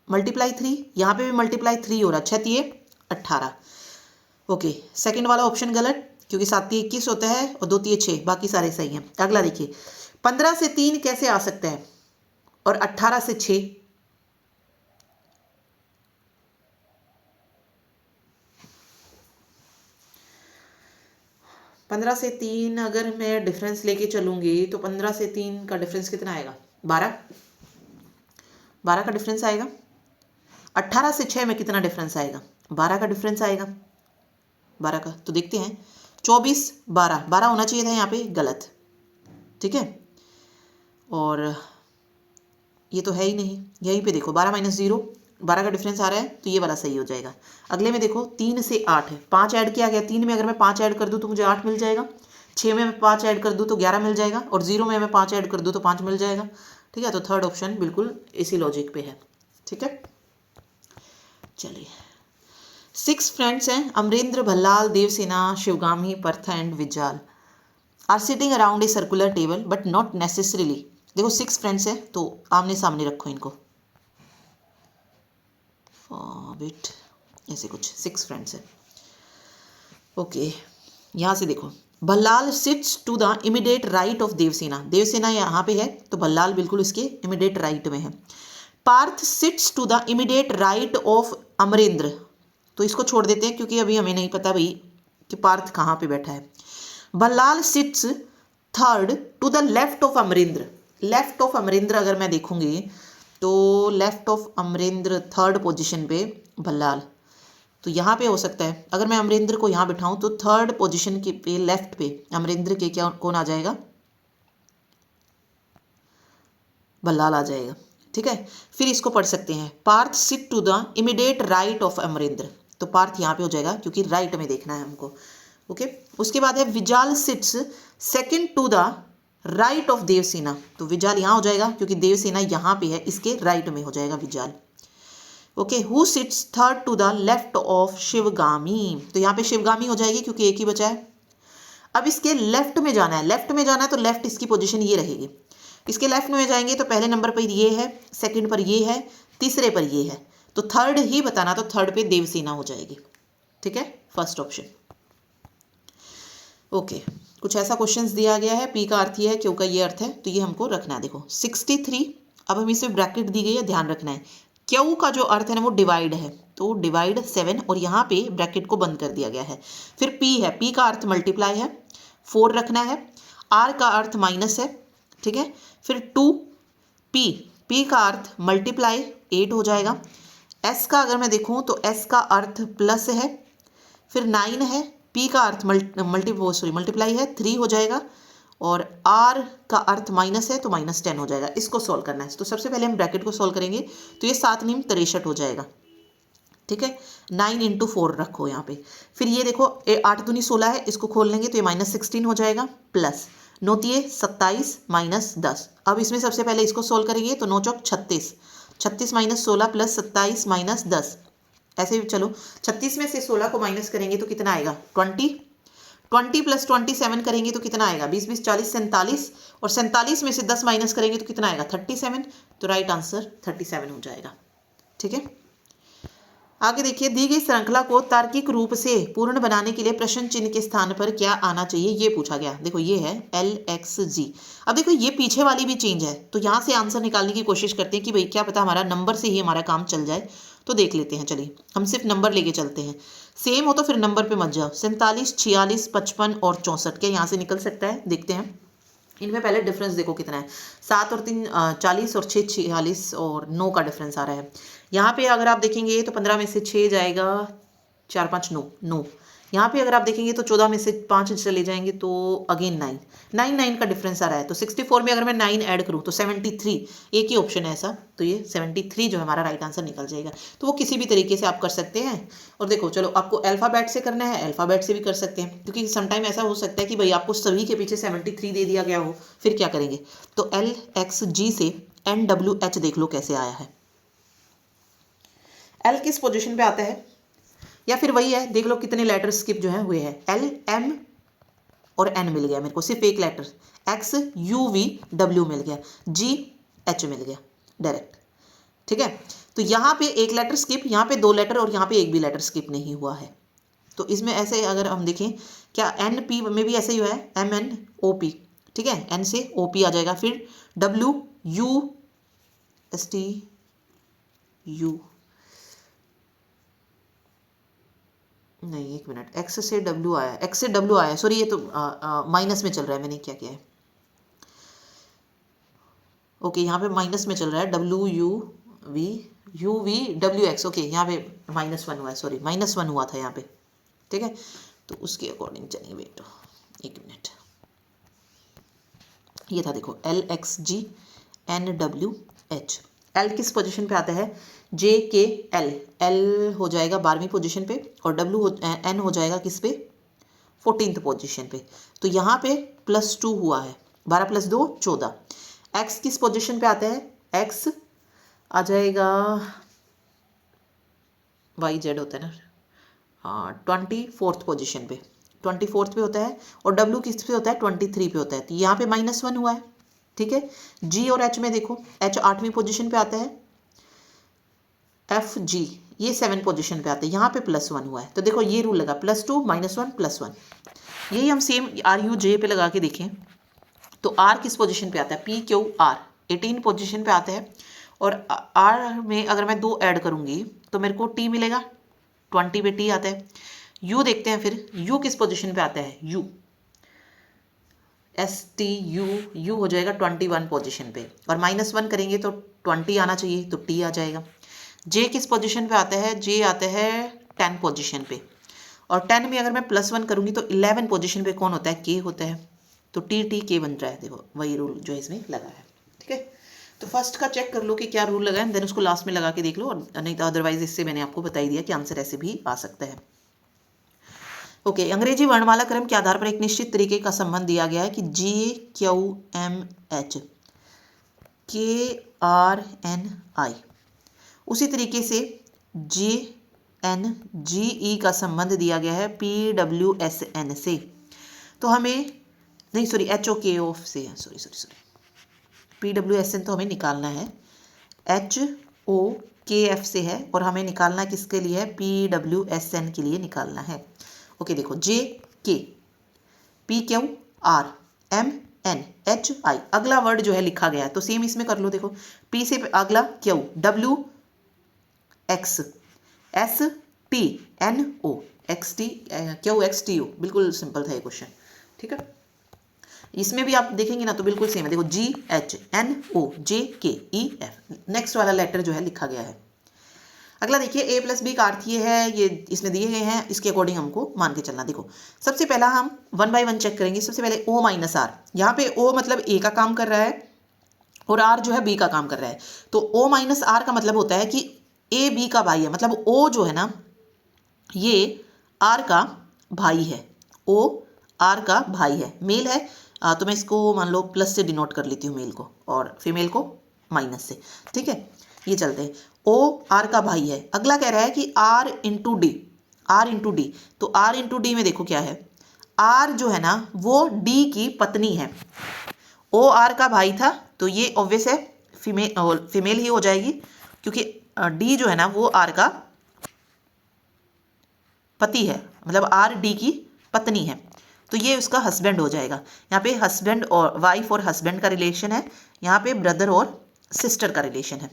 मल्टीप्लाई 3, यहाँ पे भी मल्टीप्लाई 3 हो रहा, 6 3 18। ओके, सेकंड वाला ऑप्शन गलत, क्योंकि 7 3 21 होता है और 2 3 6, बाकी सारे सही हैं। अगला देखिए, 15 से 3 कैसे आ सकता है और 18 से 6? पंद्रह से 3 अगर मैं डिफरेंस लेके चलूंगी तो 15 से 3 का डिफरेंस कितना आएगा? 12 का डिफरेंस आएगा। 18 से 6 में कितना डिफरेंस आएगा? 12 का डिफरेंस आएगा। 12 का, तो देखते हैं। 24 12 होना चाहिए था यहाँ पे, गलत। ठीक है, और ये तो है ही नहीं, यहीं पे देखो 12 - 0, 12 का डिफरेंस आ रहा है, तो ये वाला सही हो जाएगा। अगले में देखो 3 से 8 है, 5 ऐड किया गया। 3 में अगर मैं 5 ऐड कर दूँ तो मुझे 8 मिल जाएगा। 6 में मैं 5 ऐड कर दूँ तो 11 मिल जाएगा, और 0 में मैं 5 ऐड कर दूँ तो 5 मिल जाएगा। ठीक है, तो थर्ड ऑप्शन बिल्कुल इसी लॉजिक पे है। ठीक है, चलिए 6 फ्रेंड्स हैं, Amarendra, Bhallal, Devasena, Shivagami, Parth and Vijal are sitting around a circular table but not necessarily. देखो 6 फ्रेंड्स हैं तो आमने सामने रखो इनको, बिट ऐसे कुछ 6 फ्रेंड्स हैं। ओके, यहाँ से देखो, Bhallal sits to the immediate right of Devasena. Devasena यहाँ पे है तो भल्लाल बिल्कुल इसके इमीडिएट राइट में है। Parth sits to the immediate right of Amarendra, तो इसको छोड़ देते हैं क्योंकि अभी हमें नहीं पता भाई कि पार्थ कहाँ पे बैठा है। Bhallal sits third to the left of Amarendra. Left of Amarendra अगर मैं देखूंगी तो left of Amarendra third position पे भल्लाल, तो यहाँ पे हो सकता है अगर मैं अमरेंद्र को यहाँ बिठाऊं तो थर्ड पोजीशन के पे लेफ्ट पे अमरेंद्र के क्या कौन आ जाएगा? भल्लाल आ जाएगा। ठीक है, फिर इसको पढ़ सकते हैं, Parth sit to the immediate right of Amarendra, तो पार्थ यहाँ पे हो जाएगा क्योंकि राइट में देखना है हमको। ओके, उसके बाद है Vijal sits second to the right of Devasena, तो विजाल यहाँ हो जाएगा क्योंकि देवसेना यहाँ पे है, इसके राइट में हो जाएगा Vijal. Okay, who sits third to the left of Shivagami, तो यहाँ पे शिवगामी हो जाएगी क्योंकि एक ही बचा है। अब इसके लेफ्ट में जाना है, लेफ्ट में जाना है तो लेफ्ट इसकी पोजीशन ये रहेगी। इसके लेफ्ट में जाएंगे तो पहले नंबर पर ये है, सेकंड पर ये है, तीसरे पर ये है, तो थर्ड ही बताना, तो थर्ड पे देवसेना हो जाएगी। ठीक है, फर्स्ट ऑप्शन। ओके, कुछ ऐसा क्वेश्चंस दिया गया है, पी का अर्थ ये है, क्यू का ये अर्थ है, तो ये हमको रखना है। देखो 63, अब हम इसे ब्रैकेट दी गई है, ध्यान रखना है। क्यू का जो अर्थ है ना वो डिवाइड है, तो डिवाइड 7, और यहाँ पे ब्रैकेट को बंद कर दिया गया है। फिर पी है, पी का अर्थ मल्टीप्लाई है, 4 रखना है। आर का अर्थ माइनस है। ठीक है, फिर 2 पी, पी का अर्थ मल्टीप्लाई 8 हो जाएगा। एस का अगर मैं देखूँ तो एस का अर्थ प्लस है। फिर 9 है, पी का अर्थ मल्टीप्लाई है, 3 हो जाएगा, और आर का अर्थ माइनस है तो -10 हो जाएगा। इसको सॉल्व करना है, तो सबसे पहले हम ब्रैकेट को सॉल्व करेंगे, तो ये 7 9 63 हो जाएगा। ठीक है, 9 × 4 रखो यहाँ पे। फिर ये देखो 8 दूनी 16 है, इसको खोल लेंगे तो ये -16 हो जाएगा, प्लस 9 तिये 27 -10। अब इसमें सबसे पहले इसको सॉल्व करेंगे तो 9 चौक 36, 36 - 16 + 27 - 10, ऐसे चलो 36 में से 16 को माइनस करेंगे तो कितना आएगा? 20 + 27 करेंगे तो कितना आएगा? 20 20 40 47, और 47 में से 10 माइनस करेंगे तो कितना आएगा? 37, तो राइट आंसर 37 हो जाएगा। ठीक है, आगे देखिए, दी गई श्रृंखला को तार्किक रूप से पूर्ण बनाने के लिए प्रश्न चिन्ह के स्थान पर क्या आना चाहिए, ये पूछा गया। देखो ये है LXG। अब देखो ये पीछे वाली भी चेंज है, तो यहाँ से आंसर निकालने की कोशिश करते हैं कि भाई क्या पता हमारा नंबर से ही हमारा काम चल जाए। तो देख लेते हैं, चलिए हम सिर्फ नंबर लेके चलते हैं। सेम हो तो फिर नंबर पे मत जाओ। 47, 46, 55 और 64 क्या यहाँ से निकल सकता है? देखते हैं। इनमें पहले डिफरेंस देखो कितना है। 7 और 3 40 और 6 46 और 9 का डिफरेंस आ रहा है। यहाँ पे अगर आप देखेंगे तो 15 में से 6 जाएगा, 4 5 9 9। यहाँ पे अगर आप देखेंगे तो 14 में से 5 चले जाएंगे तो अगेन 9 का डिफरेंस आ रहा है। तो 64 में अगर मैं 9 ऐड करूँ तो 73, एक ही ऑप्शन है ऐसा, तो ये 73 जो हमारा राइट आंसर निकल जाएगा। तो वो किसी भी तरीके से आप कर सकते हैं। और देखो चलो, आपको अल्फ़ाबेट से करना है, अल्फ़ाबेट से भी कर सकते हैं, क्योंकि समटाइम ऐसा हो सकता है कि भाई आपको सभी के पीछे 73 दे दिया गया हो, फिर क्या करेंगे? तो LXG से NWH देख लो कैसे आया है। L किस पोजीशन पे आता है, या फिर वही है, देख लो कितने लेटर स्किप जो है हुए हैं। L M और N मिल गया मेरे को, सिर्फ एक letter. X U V W मिल गया, G H मिल गया डायरेक्ट। ठीक है, तो यहाँ पे एक लेटर स्किप, यहाँ पे 2 लेटर और यहाँ पे एक भी लेटर स्किप नहीं हुआ है। तो इसमें ऐसे अगर हम देखें, क्या NP में भी ऐसे ही हुआ है, MNOP। ठीक है, N से OP आ जाएगा, फिर WUSTU, नहीं एक मिनट, X से W आया, X से W आया, सॉरी ये तो माइनस में चल रहा है, मैंने क्या किया है। ओके, यहाँ पे माइनस में चल रहा है, WUVWX। ओके, यहाँ पे -1 हुआ है, सॉरी -1 हुआ था यहाँ पे। ठीक है, तो उसके अकॉर्डिंग चलिए वेट एक मिनट, ये था देखो LXG NWH। L किस पोजीशन पे आता है? JKL। L हो जाएगा 12वीं पोजीशन पे और N हो जाएगा किस पे? 14th पोजीशन पे। तो यहाँ पे +2 हुआ है, 12 + 2 14। X किस पोजीशन पे आता है? X आ जाएगा, YZ होता है ना, 24th पोजीशन पे, 24th पे होता है। और W किस पे होता है? 23 पे होता है। तो यहाँ पे -1 हुआ है। ठीक है, G और H में देखो, H 8वीं पोजीशन पे आता है, FG ये 7 पोजीशन पे आते हैं, यहाँ पे +1 हुआ है। तो देखो ये रूल लगा, +2 -1 +1। यही हम सेम RUJ पे लगा के देखें तो R किस पोजीशन पे आता है? PQR 18 पोजीशन पे आता है। और R में अगर मैं 2 ऐड करूंगी तो मेरे को T मिलेगा, 20 पे T आता है। U देखते हैं, फिर U किस पोजीशन पे आता है? U STU हो जाएगा 21 पोजीशन पे, और -1 करेंगे तो 20 आना चाहिए, तो T आ जाएगा। J किस पोजीशन पे आता है? J आता है 10 पोजीशन पे, और 10 में अगर मैं +1 करूंगी तो 11 पोजीशन पे कौन होता है? K होता है। तो TTK बन रहा है, देखो वही रूल जो इसमें लगा है। ठीक है, तो फर्स्ट का चेक कर लो कि क्या रूल लगा है, देन उसको लास्ट में लगा के देख लो, और नहीं तो अदरवाइज इससे मैंने आपको बता ही दिया कि आंसर ऐसे भी आ सकता है। ओके, अंग्रेजी वर्णमाला क्रम के आधार पर एक निश्चित तरीके का संबंध दिया गया है कि GQMH KRNI, उसी तरीके से JNGE का संबंध दिया गया है PWSN से। तो हमें नहीं, सॉरी HOKO से है, सॉरी PWSN तो हमें निकालना है, HOKF से है, और हमें निकालना किसके लिए है? PWSN के लिए निकालना है। ओके देखो, JK PQR MNHI, अगला वर्ड जो है लिखा गया है, तो सेम इसमें कर लो। देखो P से अगला Q, WX STNO XT QXTO, बिल्कुल सिंपल था ये क्वेश्चन। ठीक है, इसमें भी आप देखेंगे ना तो बिल्कुल सेम है। देखो GHNOJKEF, नेक्स्ट वाला लेटर जो है लिखा गया है। अगला देखिए, A + B का अर्थ ये है, ये इसमें दिए गए हैं, इसके अकॉर्डिंग हमको मान के चलना। देखो सबसे पहला हम 1 बाय 1 चेक करेंगे। सबसे पहले O - R, यहाँ पे O मतलब A का काम कर रहा है और R जो है B का काम कर रहा है। तो O - R का मतलब होता है कि A B का भाई है, मतलब O जो है ना ये R का भाई है, O R का भाई है, मेल है। तो मैं इसको मान लो प्लस से डिनोट कर लेती हूँ मेल को, और फीमेल को माइनस से। ठीक है, ये चलते हैं। O R का भाई है। अगला कह रहा है कि R × D, R × D, तो R × D में देखो क्या है, R जो है ना वो D की पत्नी है। O R का भाई था तो ये ऑब्वियस है फीमेल ही हो जाएगी, क्योंकि D जो है ना वो R का पति है, मतलब आर डी की पत्नी है, तो ये उसका हस्बैंड हो जाएगा। यहाँ पे हस्बैंड और वाइफ और हस्बैंड का रिलेशन है, यहाँ पे ब्रदर और सिस्टर का रिलेशन है।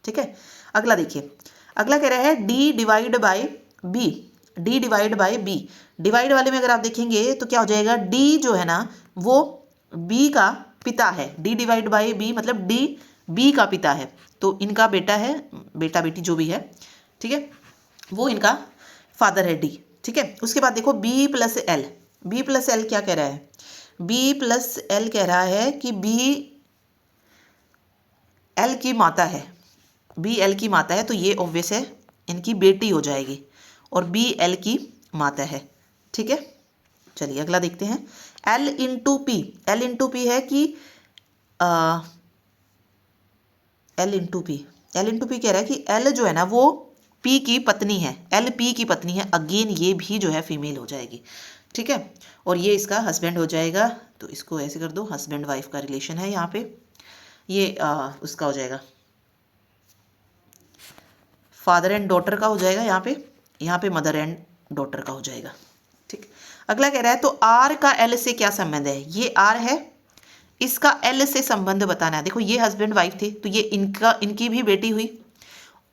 ठीक है, अगला देखिए, अगला कह रहा है D divide by B, D divide by B. Divide वाले में अगर आप देखेंगे तो क्या हो जाएगा, डी जो है ना वो बी का पिता है, डी डिवाइड बाय बी मतलब डी बी का पिता है, तो इनका बेटा है, बेटा बेटी जो भी है, ठीक है, वो इनका फादर है डी। ठीक है, उसके बाद देखो B plus L, B plus L क्या कह रहा है, बी प्लस एल कह रहा है कि बी एल की माता है, बी एल की माता है, तो ये ऑब्वियस है इनकी बेटी हो जाएगी, और बी एल की माता है। ठीक है, चलिए अगला देखते हैं, L into P, L into P है कि L into P, L into P कह रहा है कि एल जो है ना वो पी की पत्नी है, एल पी की पत्नी है, अगेन ये भी जो है फीमेल हो जाएगी। ठीक है, और ये इसका हस्बैंड हो जाएगा, तो इसको ऐसे कर दो, हस्बैंड वाइफ का रिलेशन है यहाँ पे, ये उसका हो जाएगा फादर एंड डॉटर का हो जाएगा यहाँ पे मदर एंड डॉटर का हो जाएगा। ठीक, अगला कह रहा है तो आर का एल से क्या संबंध है, ये आर है, इसका एल से संबंध बताना है। देखो ये हस्बैंड वाइफ थे, तो ये इनकी भी बेटी हुई,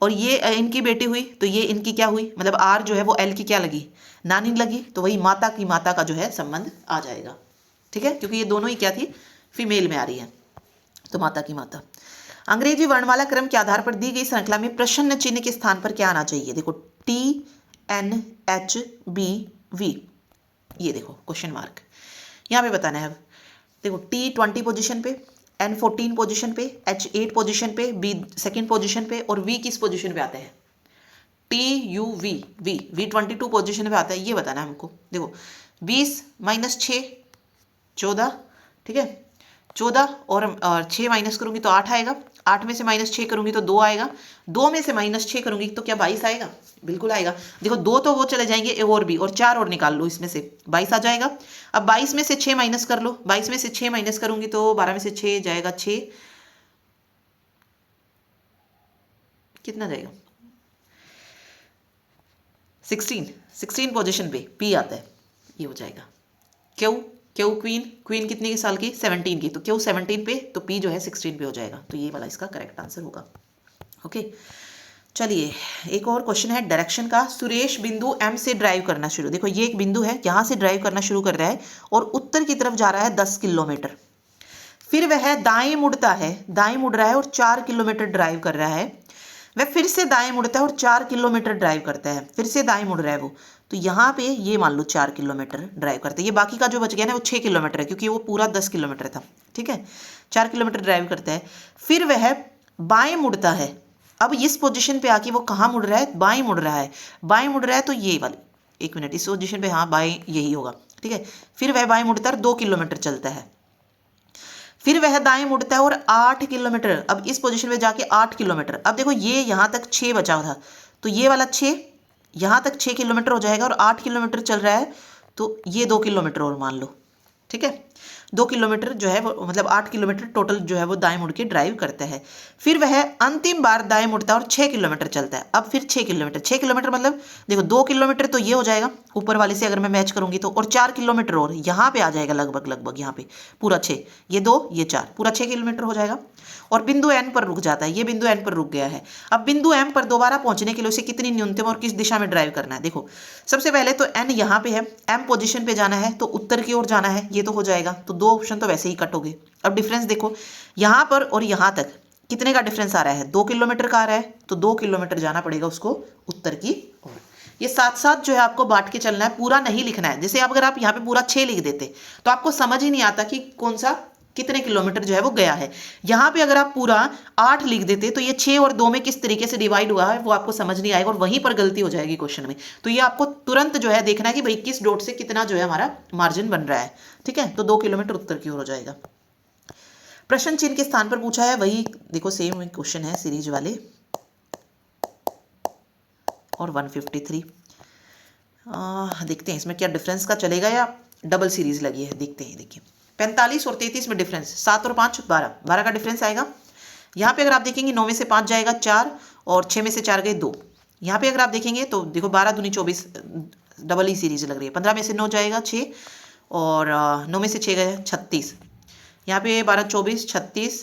और ये इनकी बेटी हुई, तो ये इनकी क्या हुई, मतलब आर जो है वो एल की क्या लगी, नानी लगी, तो वही माता की माता का जो है संबंध आ जाएगा। ठीक है, क्योंकि ये दोनों ही क्या थी, फीमेल में आ रही है, तो माता की माता। अंग्रेजी वर्णमाला क्रम के आधार पर दी गई श्रृंखला में प्रश्न चिन्ह के स्थान पर क्या आना चाहिए, देखो T N H B V, ये देखो क्वेश्चन मार्क यहाँ पे बताना है। देखो टी 20 पोजीशन पे, एन 14 पोजीशन पे, एच 8 पोजीशन पे, बी सेकंड पोजीशन पे, और वी किस पोजीशन पे आता है, T U V, V 22 position पे आता है, ये बताना है हमको। देखो 20 माइनस 6 14, ठीक है, 14 और 6 माइनस करूंगी तो 8 आएगा, 8 में से माइनस 6 करूंगी तो 2 आएगा, 2 में से माइनस 6 करूंगी तो क्या 22 आएगा, बिल्कुल आएगा। देखो 2 तो वो चले जाएंगे और भी, और 4 और निकाल लो, इसमें से 22 आ जाएगा। अब 22 में से 6 माइनस कर लो, 22 में से 6 माइनस करूंगी तो 12 में से 6 जाएगा 6, कितना जाएगा 16 पोजीशन पे पी आता है, ये हो जाएगा। क्यू, क्यू क्वीन कितने की साल की, 17 की, तो क्यू 17 पे, तो पी जो है 16 पे हो जाएगा, तो ये वाला इसका करेक्ट आंसर होगा। ओके, चलिए एक और क्वेश्चन है डायरेक्शन का। सुरेश बिंदु एम से ड्राइव करना शुरू, देखो ये एक बिंदु है, यहाँ से ड्राइव करना शुरू कर रहा है और उत्तर की तरफ जा रहा है 10 किलोमीटर, फिर वह दाएं मुड़ता है, दाएं मुड़ रहा है और 4 किलोमीटर ड्राइव कर रहा है, वह फिर से दाएं मुड़ता है और 4 किलोमीटर ड्राइव करता है, फिर से दाएं मुड़ रहा है वो, तो यहाँ पे ये मान लो 4 किलोमीटर ड्राइव करते हैं, ये बाकी का जो बच गया ना वो 6 किलोमीटर है, क्योंकि वो पूरा 10 किलोमीटर था। ठीक है, 4 किलोमीटर ड्राइव करता है, फिर वह बाएं मुड़ता है। अब इस पोजीशन पे आके वो कहाँ मुड़ रहा है, बाएं मुड़ रहा है, बाएं मुड़ रहा है, तो ये वाली, एक मिनट, इस पोजीशन पे, हाँ बाएं यही होगा। ठीक है, फिर वह बाएं मुड़ता है, 2 किलोमीटर चलता है, फिर वह दाएं मुड़ता है और 8 किलोमीटर, अब इस पोजीशन पे जाके 8 किलोमीटर। अब देखो ये यहाँ तक 6 बचा था, तो ये वाला 6 यहाँ तक 6 किलोमीटर हो जाएगा, और 8 किलोमीटर चल रहा है, तो ये 2 किलोमीटर और मान लो। ठीक है, 2 किलोमीटर जो है वो, मतलब 8 किलोमीटर टोटल जो है वो दाएं मुड़ के ड्राइव करता है। फिर वह अंतिम बार दाएं मुड़ता है और 6 किलोमीटर चलता है। अब फिर 6 किलोमीटर, 6 किलोमीटर मतलब देखो 2 किलोमीटर तो ये हो जाएगा ऊपर वाले से अगर मैं मैच करूंगी तो, और 4 किलोमीटर और यहाँ पे आ जाएगा लगभग यहाँ पे पूरा 6, ये 2 ये 4, पूरा 6 किलोमीटर हो जाएगा, और बिंदु एन पर रुक जाता है, ये बिंदु एन पर रुक गया है। अब बिंदु एम पर दोबारा पहुंचने के लिए उसे कितनी न्यूनतम और किस दिशा में ड्राइव करना है, देखो सबसे पहले तो एन यहाँ पे है, एम पोजीशन पे जाना है तो उत्तर की ओर जाना है, ये तो हो जाएगा, तो 2 ऑप्शन तो वैसे ही कट हो गए। अब डिफरेंस देखो यहाँ पर और यहाँ तक कितने का डिफरेंस आ रहा है, 2 किलोमीटर का आ रहा है, तो 2 किलोमीटर जाना पड़ेगा उसको उत्तर की ओर। ये साथ साथ जो है आपको बांट के चलना है, पूरा नहीं लिखना है। जैसे अगर आप यहाँ पे पूरा 6 लिख देते तो आपको समझ ही नहीं आता कि कौन सा कितने किलोमीटर जो है वो गया है। यहाँ पे अगर आप पूरा 8 लिख देते तो ये 6 और 2 में किस तरीके से डिवाइड हुआ है वो आपको समझ नहीं आएगा, और वहीं पर गलती हो जाएगी क्वेश्चन में। तो ये आपको तुरंत जो है देखना है कि भाई किस डॉट से कितना जो है हमारा मार्जिन बन रहा है। ठीक है, तो 2 किलोमीटर उत्तर की ओर हो जाएगा। प्रश्न चिन्ह के स्थान पर पूछा है, वही देखो सेम क्वेश्चन है सीरीज वाले, और 153। देखते हैं इसमें क्या डिफरेंस का चलेगा या डबल सीरीज लगी है, देखते हैं। देखिए 45 और 33 में डिफरेंस, 7 और 5 12 का डिफरेंस आएगा। यहाँ पे अगर आप देखेंगे 9 में से 5 जाएगा 4, और 6 में से 4 गए 2। यहाँ पे अगर आप देखेंगे तो देखो 12 दूनी 24, डबल ही सीरीज लग रही है। 15 में से 9 जाएगा 6 और 9 में से 6 गए 36। यहाँ पे 12 24 36,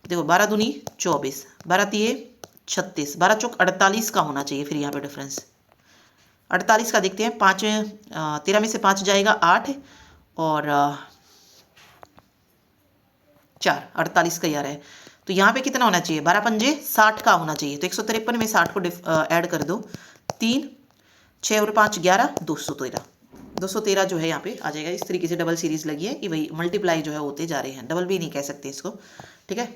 देखो 12 दूनी 24, 12 तिये 36, 12 चौक 48 का होना चाहिए फिर यहाँ पे डिफरेंस 48 का देखते हैं। 5 13 में से 5 जाएगा 8 और 4 48 का यार है। तो यहाँ पे कितना होना चाहिए 12 पंजे 60 का होना चाहिए। तो 153 में 60 को ऐड कर दो, 3 6 और 5 11 213 जो है यहाँ पे आ जाएगा। इस तरीके से डबल सीरीज लगी है कि वही मल्टीप्लाई जो है होते जा रहे हैं, डबल भी नहीं कह सकते इसको, ठीक है।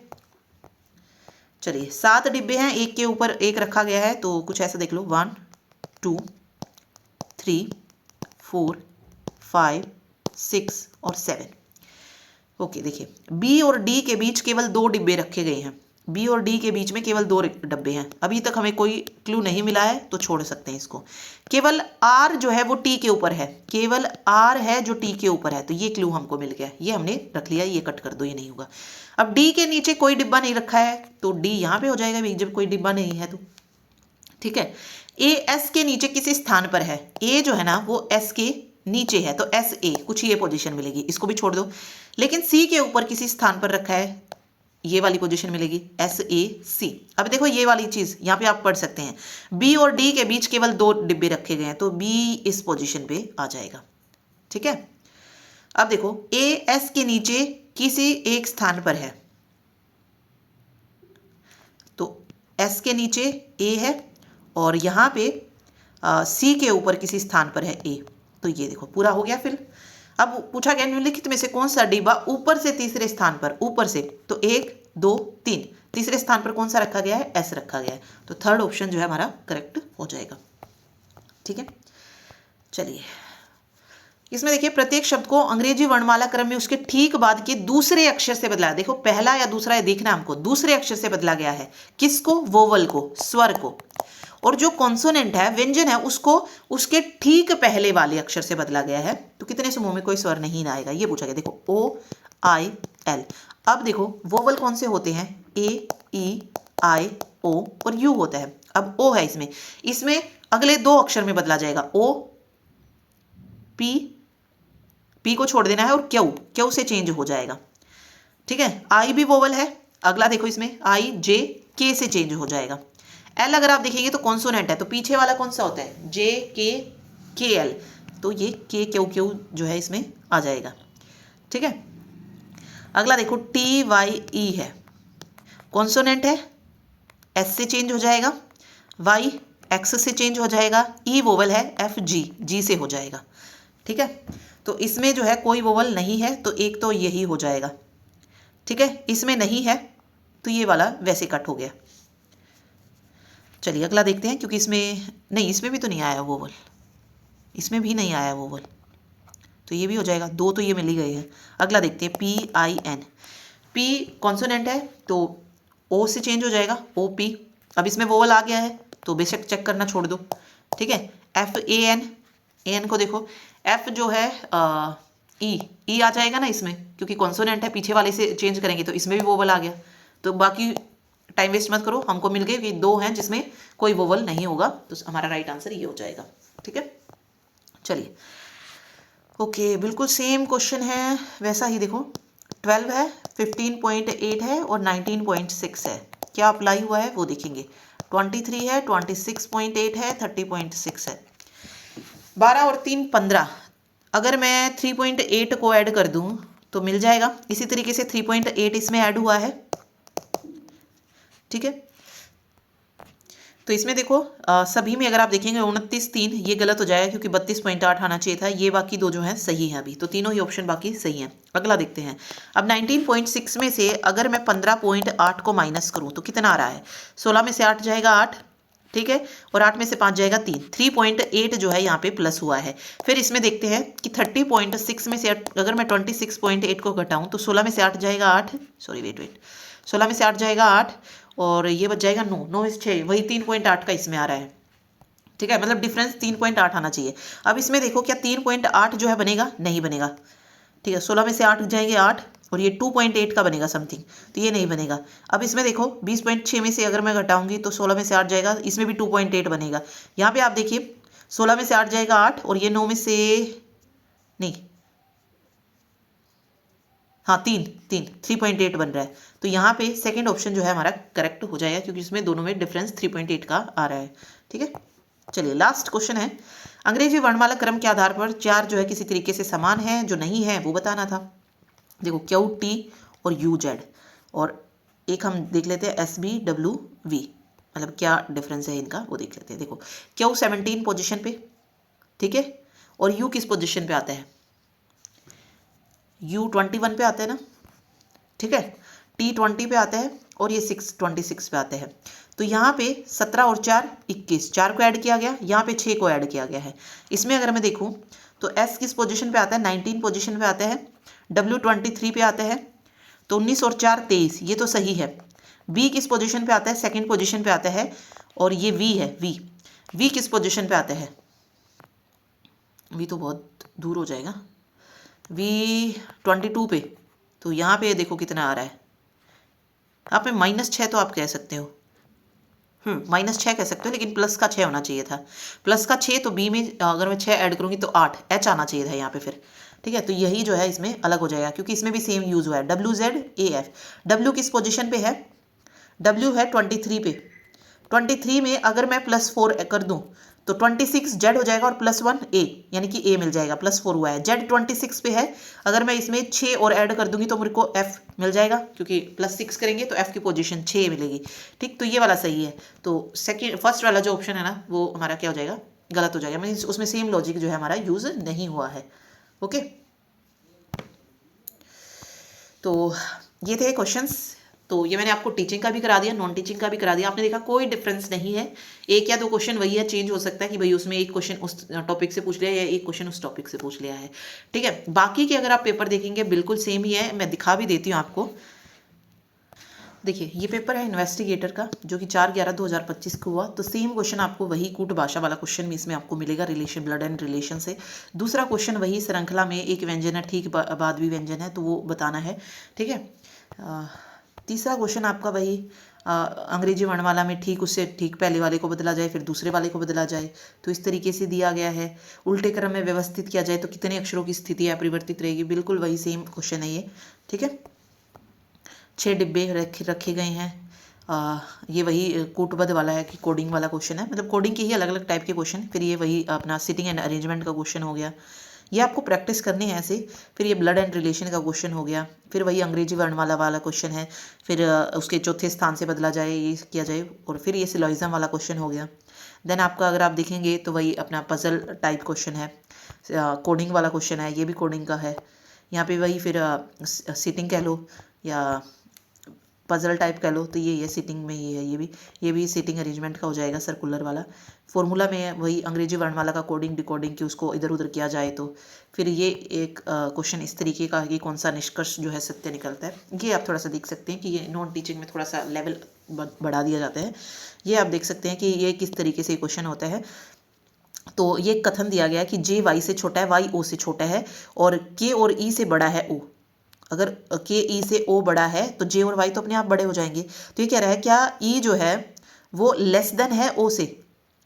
चलिए 7 डिब्बे हैं, एक के ऊपर एक रखा गया है, तो कुछ ऐसा देख लो 1 2 3 4 5 6 और 7। ओके देखिए बी और डी के बीच केवल 2 डिब्बे रखे गए हैं। बी और डी के बीच में केवल 2 डब्बे हैं। अभी तक हमें कोई क्लू नहीं मिला है तो छोड़ सकते हैं इसको। केवल आर जो है वो टी के ऊपर है, केवल आर है जो टी के ऊपर है, तो ये क्लू हमको मिल गया, ये हमने रख लिया। ये कट कर दो, ये नहीं होगा। अब डी के नीचे कोई डिब्बा नहीं रखा है तो डी यहाँ पे हो जाएगा भाई, जब कोई डिब्बा नहीं है तो, ठीक है। ए एस के नीचे किसी स्थान पर है, ए जो है ना वो एस के नीचे है तो एस ए कुछ ये पोजीशन मिलेगी, इसको भी छोड़ दो। लेकिन सी के ऊपर किसी स्थान पर रखा है, ये वाली पोजीशन मिलेगी एस ए सी। अब देखो ये वाली चीज यहाँ पे आप पढ़ सकते हैं, बी और डी के बीच केवल 2 डिब्बे रखे गए हैं तो बी इस पोजीशन पे आ जाएगा, ठीक है। अब देखो ए एस के नीचे किसी एक स्थान पर है, तो एस के नीचे ए है और यहाँ पे सी के ऊपर किसी स्थान पर है ए, तो ये देखो पूरा हो गया। फिर अब पूछा गया निम्नलिखित में से कौन सा डिब्बा ऊपर से तीसरे स्थान पर, ऊपर से तो 1 2 3, तीसरे स्थान पर कौन सा रखा गया है, एस रखा गया है, तो थर्ड ऑप्शन जो है हमारा करेक्ट हो जाएगा, ठीक है। चलिए इसमें देखिए प्रत्येक शब्द को अंग्रेजी वर्णमाला क्रम में उसके ठीक बाद के दूसरे अक्षर से बदला है। देखो पहला या दूसरा है देखना हमको, दूसरे अक्षर से बदला गया है। किसको, वोवल को, स्वर को। और जो कॉन्सोनेंट है, व्यंजन है, उसको उसके ठीक पहले वाले अक्षर से बदला गया है। तो कितने समूह में कोई स्वर नहीं आएगा, ये पूछा गया। देखो ओ आई एल। अब देखो वोवल कौन से होते हैं, ए ई आई ओ और यू होता है। अब ओ है इसमें, इसमें अगले 2 अक्षर में बदला जाएगा, ओ पी, पी को छोड़ देना है और क्यू, क्यू से चेंज हो जाएगा, ठीक है। आई भी वोवल है, अगला देखो इसमें आई जे के से चेंज हो जाएगा। एल अगर आप देखेंगे तो कॉन्सोनेंट है, तो पीछे वाला कौन सा होता है, जे के एल, तो ये के क्यू क्यू जो है इसमें आ जाएगा, ठीक है। अगला देखो टी वाई ई है, कॉन्सोनेंट है, एस से चेंज हो जाएगा, वाई एक्स से चेंज हो जाएगा, ई वोवल है, एफ जी जी से हो जाएगा, ठीक है। तो इसमें जो है कोई वोवल नहीं है तो एक तो यही हो जाएगा, ठीक है। इसमें नहीं है तो ये वाला वैसे कट हो गया। चलिए अगला देखते हैं, क्योंकि इसमें नहीं, इसमें भी तो नहीं आया वोवल, इसमें भी नहीं आया वोवल, तो ये भी हो जाएगा। 2 तो ये मिल ही गए हैं। अगला देखते हैं P I N, P consonant है तो ओ से चेंज हो जाएगा, ओ पी। अब इसमें वोवल आ गया है तो बेशक चेक करना छोड़ दो, ठीक है। F A N, A N को देखो, एफ जो है ई आ जाएगा ना इसमें, क्योंकि कॉन्सोनेंट है, पीछे वाले से चेंज करेंगे तो इसमें भी वोवल आ गया। तो बाकी टाइम वेस्ट मत करो, हमको मिल गए कि 2 हैं जिसमें कोई वोवल नहीं होगा, तो हमारा राइट आंसर ये हो जाएगा, ठीक है। चलिए ओके, बिल्कुल सेम क्वेश्चन है वैसा ही। देखो 12 है, 15.8 है और 19.6 है। क्या अप्लाई हुआ है वो देखेंगे। 23 है, 26.8 है, 30.6 है। 12 और 3 15, अगर मैं 3.8 को ऐड कर दूं तो मिल जाएगा। इसी तरीके से 3.8 इसमें ऐड हुआ है, ठीक है। तो इसमें देखो सभी में अगर आप देखेंगे 29 3, ये गलत हो जाएगा क्योंकि 32.8 आना चाहिए था। ये बाकी 2 जो हैं सही हैं अभी, तो तीनों ही ऑप्शन बाकी सही हैं। अगला देखते हैं। अब 19.6 में से अगर मैं 15.8 को माइनस करूं तो कितना आ रहा है, 16 में से 8 जाएगा 8, ठीक है, और 8 में से 5 जाएगा 3, 3.8 जो है यहाँ पे प्लस हुआ है। फिर इसमें देखते हैं कि 30.6 में से अगर मैं 26.8 को घटाऊं तो 16 में से 8 जाएगा 8, सॉरी वेट 16 में से 8 जाएगा 8 और ये बच जाएगा 9, 9 में से 6, वही 3.8 का इसमें आ रहा है, ठीक है। मतलब डिफरेंस 3.8 आना चाहिए। अब इसमें देखो क्या 3.8 जो है बनेगा, नहीं बनेगा, ठीक है। 16 में से 8 जाएंगे 8 और ये 2.8 का बनेगा समथिंग, तो ये नहीं बनेगा। अब इसमें देखो 20.6 में से अगर मैं घटाऊंगी तो 16 में से 8 जाएगा, इसमें भी 2.8 बनेगा। यहाँ पे आप देखिए 16 में से 8 जाएगा 8, और ये 9 में से नहीं, हाँ 3.8 बन रहा है। तो यहाँ पे सेकंड ऑप्शन जो है हमारा करेक्ट हो जाएगा, क्योंकि इसमें दोनों में डिफरेंस 3.8 का आ रहा है। ठीक है, चलिए लास्ट क्वेश्चन है, अंग्रेजी वर्णमाला क्रम के आधार पर 4 जो है किसी तरीके से समान है, जो नहीं है वो बताना था। देखो क्यू टी और यू जेड, और एक हम देख लेते हैं एस बी डब्ल्यू वी, मतलब क्या डिफरेंस है इनका वो देख लेते हैं। देखो क्यू 17 पोजिशन पे, ठीक है, और यू किस पोजिशन पे आता है, यू 21 पे आता है ना, ठीक है, टी 20 पे आता है, और ये 26 पे आते हैं। तो यहाँ पे 17 और 4 21, 4 को ऐड किया गया, यहाँ पे 6 को ऐड किया गया है। इसमें अगर मैं देखूँ तो एस किस पोजीशन पे आता है, 19 पोजीशन पे आता है, डब्ल्यू 23 पे आता है, तो 19 और 4 23, ये तो सही है। वी किस पोजीशन पे आता है, सेकेंड पोजीशन पे आता है, और ये वी है, वी किस पोजीशन पे आता है, वी तो बहुत दूर हो जाएगा, वी 22 पे, तो यहाँ पे देखो कितना आ रहा है, यहाँ पे -6 तो आप कह सकते हो, -6 कह सकते हो, लेकिन प्लस का 6 होना चाहिए था, प्लस का 6, तो बी में अगर मैं 6 ऐड करूँगी तो 8 एच आना चाहिए था यहाँ पे फिर। ठीक है, तो यही जो है इसमें अलग हो जाएगा, क्योंकि इसमें भी सेम यूज़ हुआ है, WZ AF। डब्ल्यू किस पोजीशन पे है, डब्ल्यू है 23 पे, 23 में अगर मैं +4 कर दूं तो 26 जेड हो जाएगा, और +1 ए, यानी कि ए मिल जाएगा, +4 हुआ है, जेड 26 पे है, अगर मैं इसमें 6 और ऐड कर दूंगी तो मेरे को एफ मिल जाएगा, क्योंकि +6 करेंगे तो एफ की पोजीशन 6 मिलेगी। ठीक, तो ये वाला सही है। तो फर्स्ट वाला जो ऑप्शन है ना वो हमारा क्या हो जाएगा, गलत हो जाएगा, मीन्स उसमें सेम लॉजिक जो है हमारा यूज़ नहीं हुआ है। ओके, तो ये थे क्वेश्चंस। तो ये मैंने आपको टीचिंग का भी करा दिया, नॉन टीचिंग का भी करा दिया। आपने देखा कोई डिफरेंस नहीं है, एक या दो क्वेश्चन वही है, चेंज हो सकता है कि भाई उसमें एक क्वेश्चन उस टॉपिक से पूछ लिया या एक क्वेश्चन उस टॉपिक से पूछ लिया है। ठीक है, बाकी के अगर आप पेपर देखेंगे बिल्कुल सेम ही है, मैं दिखा भी देती हूँ आपको। देखिए ये पेपर है इन्वेस्टिगेटर का, जो कि 4/11/2025 को हुआ। तो सेम क्वेश्चन आपको वही कूट भाषा वाला क्वेश्चन भी इसमें आपको मिलेगा, रिलेशन, ब्लड एंड रिलेशन से। दूसरा क्वेश्चन वही श्रृंखला में एक व्यंजन है, ठीक बाद भी व्यंजन है, तो वो बताना है। ठीक है, तीसरा क्वेश्चन आपका वही अंग्रेजी वर्णमाला में ठीक उससे ठीक पहले वाले को बदला जाए, फिर दूसरे वाले को बदला जाए, तो इस तरीके से दिया गया है। उल्टे क्रम में व्यवस्थित किया जाए तो कितने अक्षरों की स्थिति अपरिवर्तित रहेगी, बिल्कुल वही सेम क्वेश्चन है ये। ठीक है, 6 डिब्बे रखे गए हैं। ये वही कूटबद्ध वाला है कि कोडिंग वाला क्वेश्चन है, मतलब कोडिंग के ही अलग अलग टाइप के क्वेश्चन। फिर ये वही अपना सिटिंग एंड अरेंजमेंट का क्वेश्चन हो गया, ये आपको प्रैक्टिस करनी है ऐसे। फिर ये ब्लड एंड रिलेशन का क्वेश्चन हो गया, फिर वही अंग्रेजी वर्णमाला वाला क्वेश्चन है, फिर उसके चौथे स्थान से बदला जाए, ये किया जाए, और फिर ये सिलोइज्म वाला क्वेश्चन हो गया। देन आपका अगर आप देखेंगे तो वही अपना पजल टाइप क्वेश्चन है, कोडिंग वाला क्वेश्चन है, ये भी कोडिंग का है। यहाँ पे वही फिर सिटिंग कह लो या पजल टाइप कह लो, तो ये सिटिंग में ये है, ये भी सिटिंग अरेंजमेंट का हो जाएगा, सर्कुलर वाला। फॉर्मूला में वही अंग्रेजी वर्णमाला का कोडिंग डिकोडिंग की उसको इधर उधर किया जाए तो फिर ये एक क्वेश्चन इस तरीके का है कि कौन सा निष्कर्ष जो है सत्य निकलता है। ये आप थोड़ा सा देख सकते हैं कि ये नॉन टीचिंग में थोड़ा सा लेवल बढ़ा दिया जाता है। ये आप देख सकते हैं कि ये किस तरीके से क्वेश्चन होता है। तो ये कथन दिया गया है कि जे वाई से छोटा है, वाई ओ से छोटा है, और के और ई से बड़ा है ओ। अगर के ई से ओ बड़ा है तो जे और वाई तो अपने आप बड़े हो जाएंगे। तो ये कह रहा है क्या ई जो है वो लेस देन है ओ से,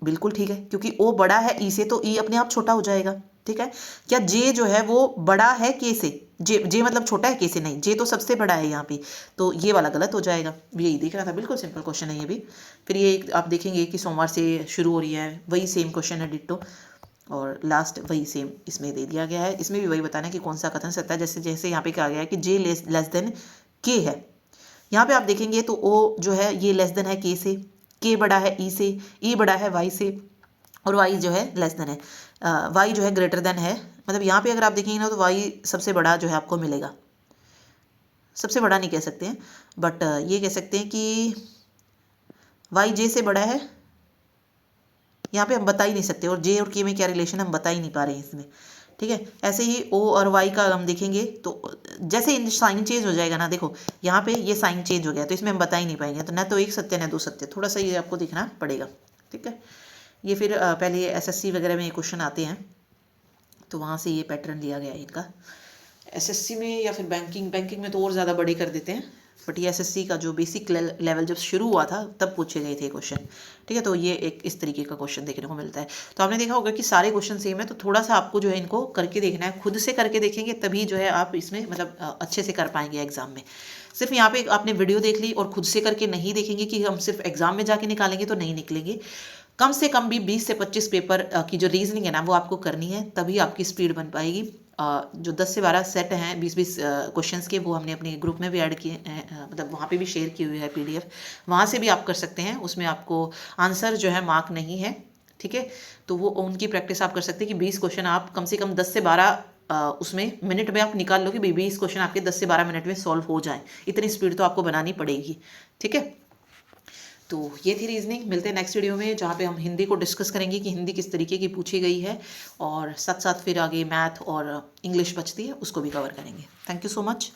बिल्कुल ठीक है, क्योंकि ओ बड़ा है ई से तो ई अपने आप छोटा हो जाएगा। ठीक है, क्या जे जो है वो बड़ा है के से, जे मतलब छोटा है के से, नहीं, जे तो सबसे बड़ा है यहाँ पे, तो ये वाला गलत हो जाएगा। यही देख रहा था, बिल्कुल सिंपल क्वेश्चन है ये भी। फिर ये आप देखेंगे कि सोमवार से शुरू हो रही है, वही सेम क्वेश्चन है डिट्टो, और लास्ट वही सेम इसमें दे दिया गया है। इसमें भी वही बताना है कि कौन सा कथन सत्य है। जैसे जैसे यहाँ पे कहा गया है कि जे लेस देन के है, यहाँ पे आप देखेंगे तो ओ जो है ये लेस देन है के से, के बड़ा है ई से, ई बड़ा है वाई से, और वाई जो है लेस देन है, वाई जो है ग्रेटर देन है। मतलब यहाँ पे अगर आप देखेंगे ना तो वाई सबसे बड़ा जो है आपको मिलेगा, सबसे बड़ा नहीं कह सकते हैं, बट ये कह सकते हैं कि वाई जे से बड़ा है। यहाँ पे हम बता ही नहीं सकते, और जे और के में क्या रिलेशन हम बता ही नहीं पा रहे हैं इसमें। ठीक है, ऐसे ही ओ और वाई का हम देखेंगे तो जैसे साइन चेंज हो जाएगा ना, देखो यहाँ पे ये साइन चेंज हो गया तो इसमें हम बता ही नहीं पाएंगे, तो ना तो एक सत्य ना दो सत्य, थोड़ा सा ये आपको देखना पड़ेगा। ठीक है, ये फिर पहले SSC वगैरह में ये क्वेश्चन आते हैं, तो वहाँ से ये पैटर्न लिया गया है इनका। SSC में या फिर बैंकिंग में तो और ज़्यादा बड़े कर देते हैं, बट ये एसएससी का जो बेसिक लेवल जब शुरू हुआ था तब पूछे गए थे क्वेश्चन, ठीक है। तो ये एक इस तरीके का क्वेश्चन देखने को मिलता है। तो आपने देखा होगा कि सारे क्वेश्चन सेम है, तो थोड़ा सा आपको जो है इनको करके देखना है, खुद से करके देखेंगे तभी जो है आप इसमें मतलब अच्छे से कर पाएंगे एग्जाम में। सिर्फ यहाँ पे आपने वीडियो देख ली और खुद से करके नहीं देखेंगे कि हम सिर्फ एग्जाम में जाके निकालेंगे तो नहीं निकलेंगे। कम से कम भी 20 से 25 पेपर की जो रीजनिंग है ना वो आपको करनी है, तभी आपकी स्पीड बन पाएगी। जो 10 से 12 सेट हैं 20-20 क्वेश्चंस के, वो हमने अपने ग्रुप में भी ऐड किए हैं, मतलब वहाँ पे भी शेयर की हुई है पीडीएफ, वहाँ से भी आप कर सकते हैं। उसमें आपको आंसर जो है मार्क नहीं है, ठीक है। तो वो उनकी प्रैक्टिस आप कर सकते हैं कि 20 क्वेश्चन आप कम से कम 10 से 12 उसमें मिनट में आप निकाल लो कि 20 क्वेश्चन आपके 10 से 12 मिनट में सॉल्व हो जाए। इतनी स्पीड तो आपको बनानी पड़ेगी, ठीक है। तो ये थी रीजनिंग। मिलते हैं नेक्स्ट वीडियो में जहाँ पे हम हिंदी को डिस्कस करेंगे कि हिंदी किस तरीके की पूछी गई है, और साथ साथ फिर आगे मैथ और इंग्लिश बचती है उसको भी कवर करेंगे। Thank you so much.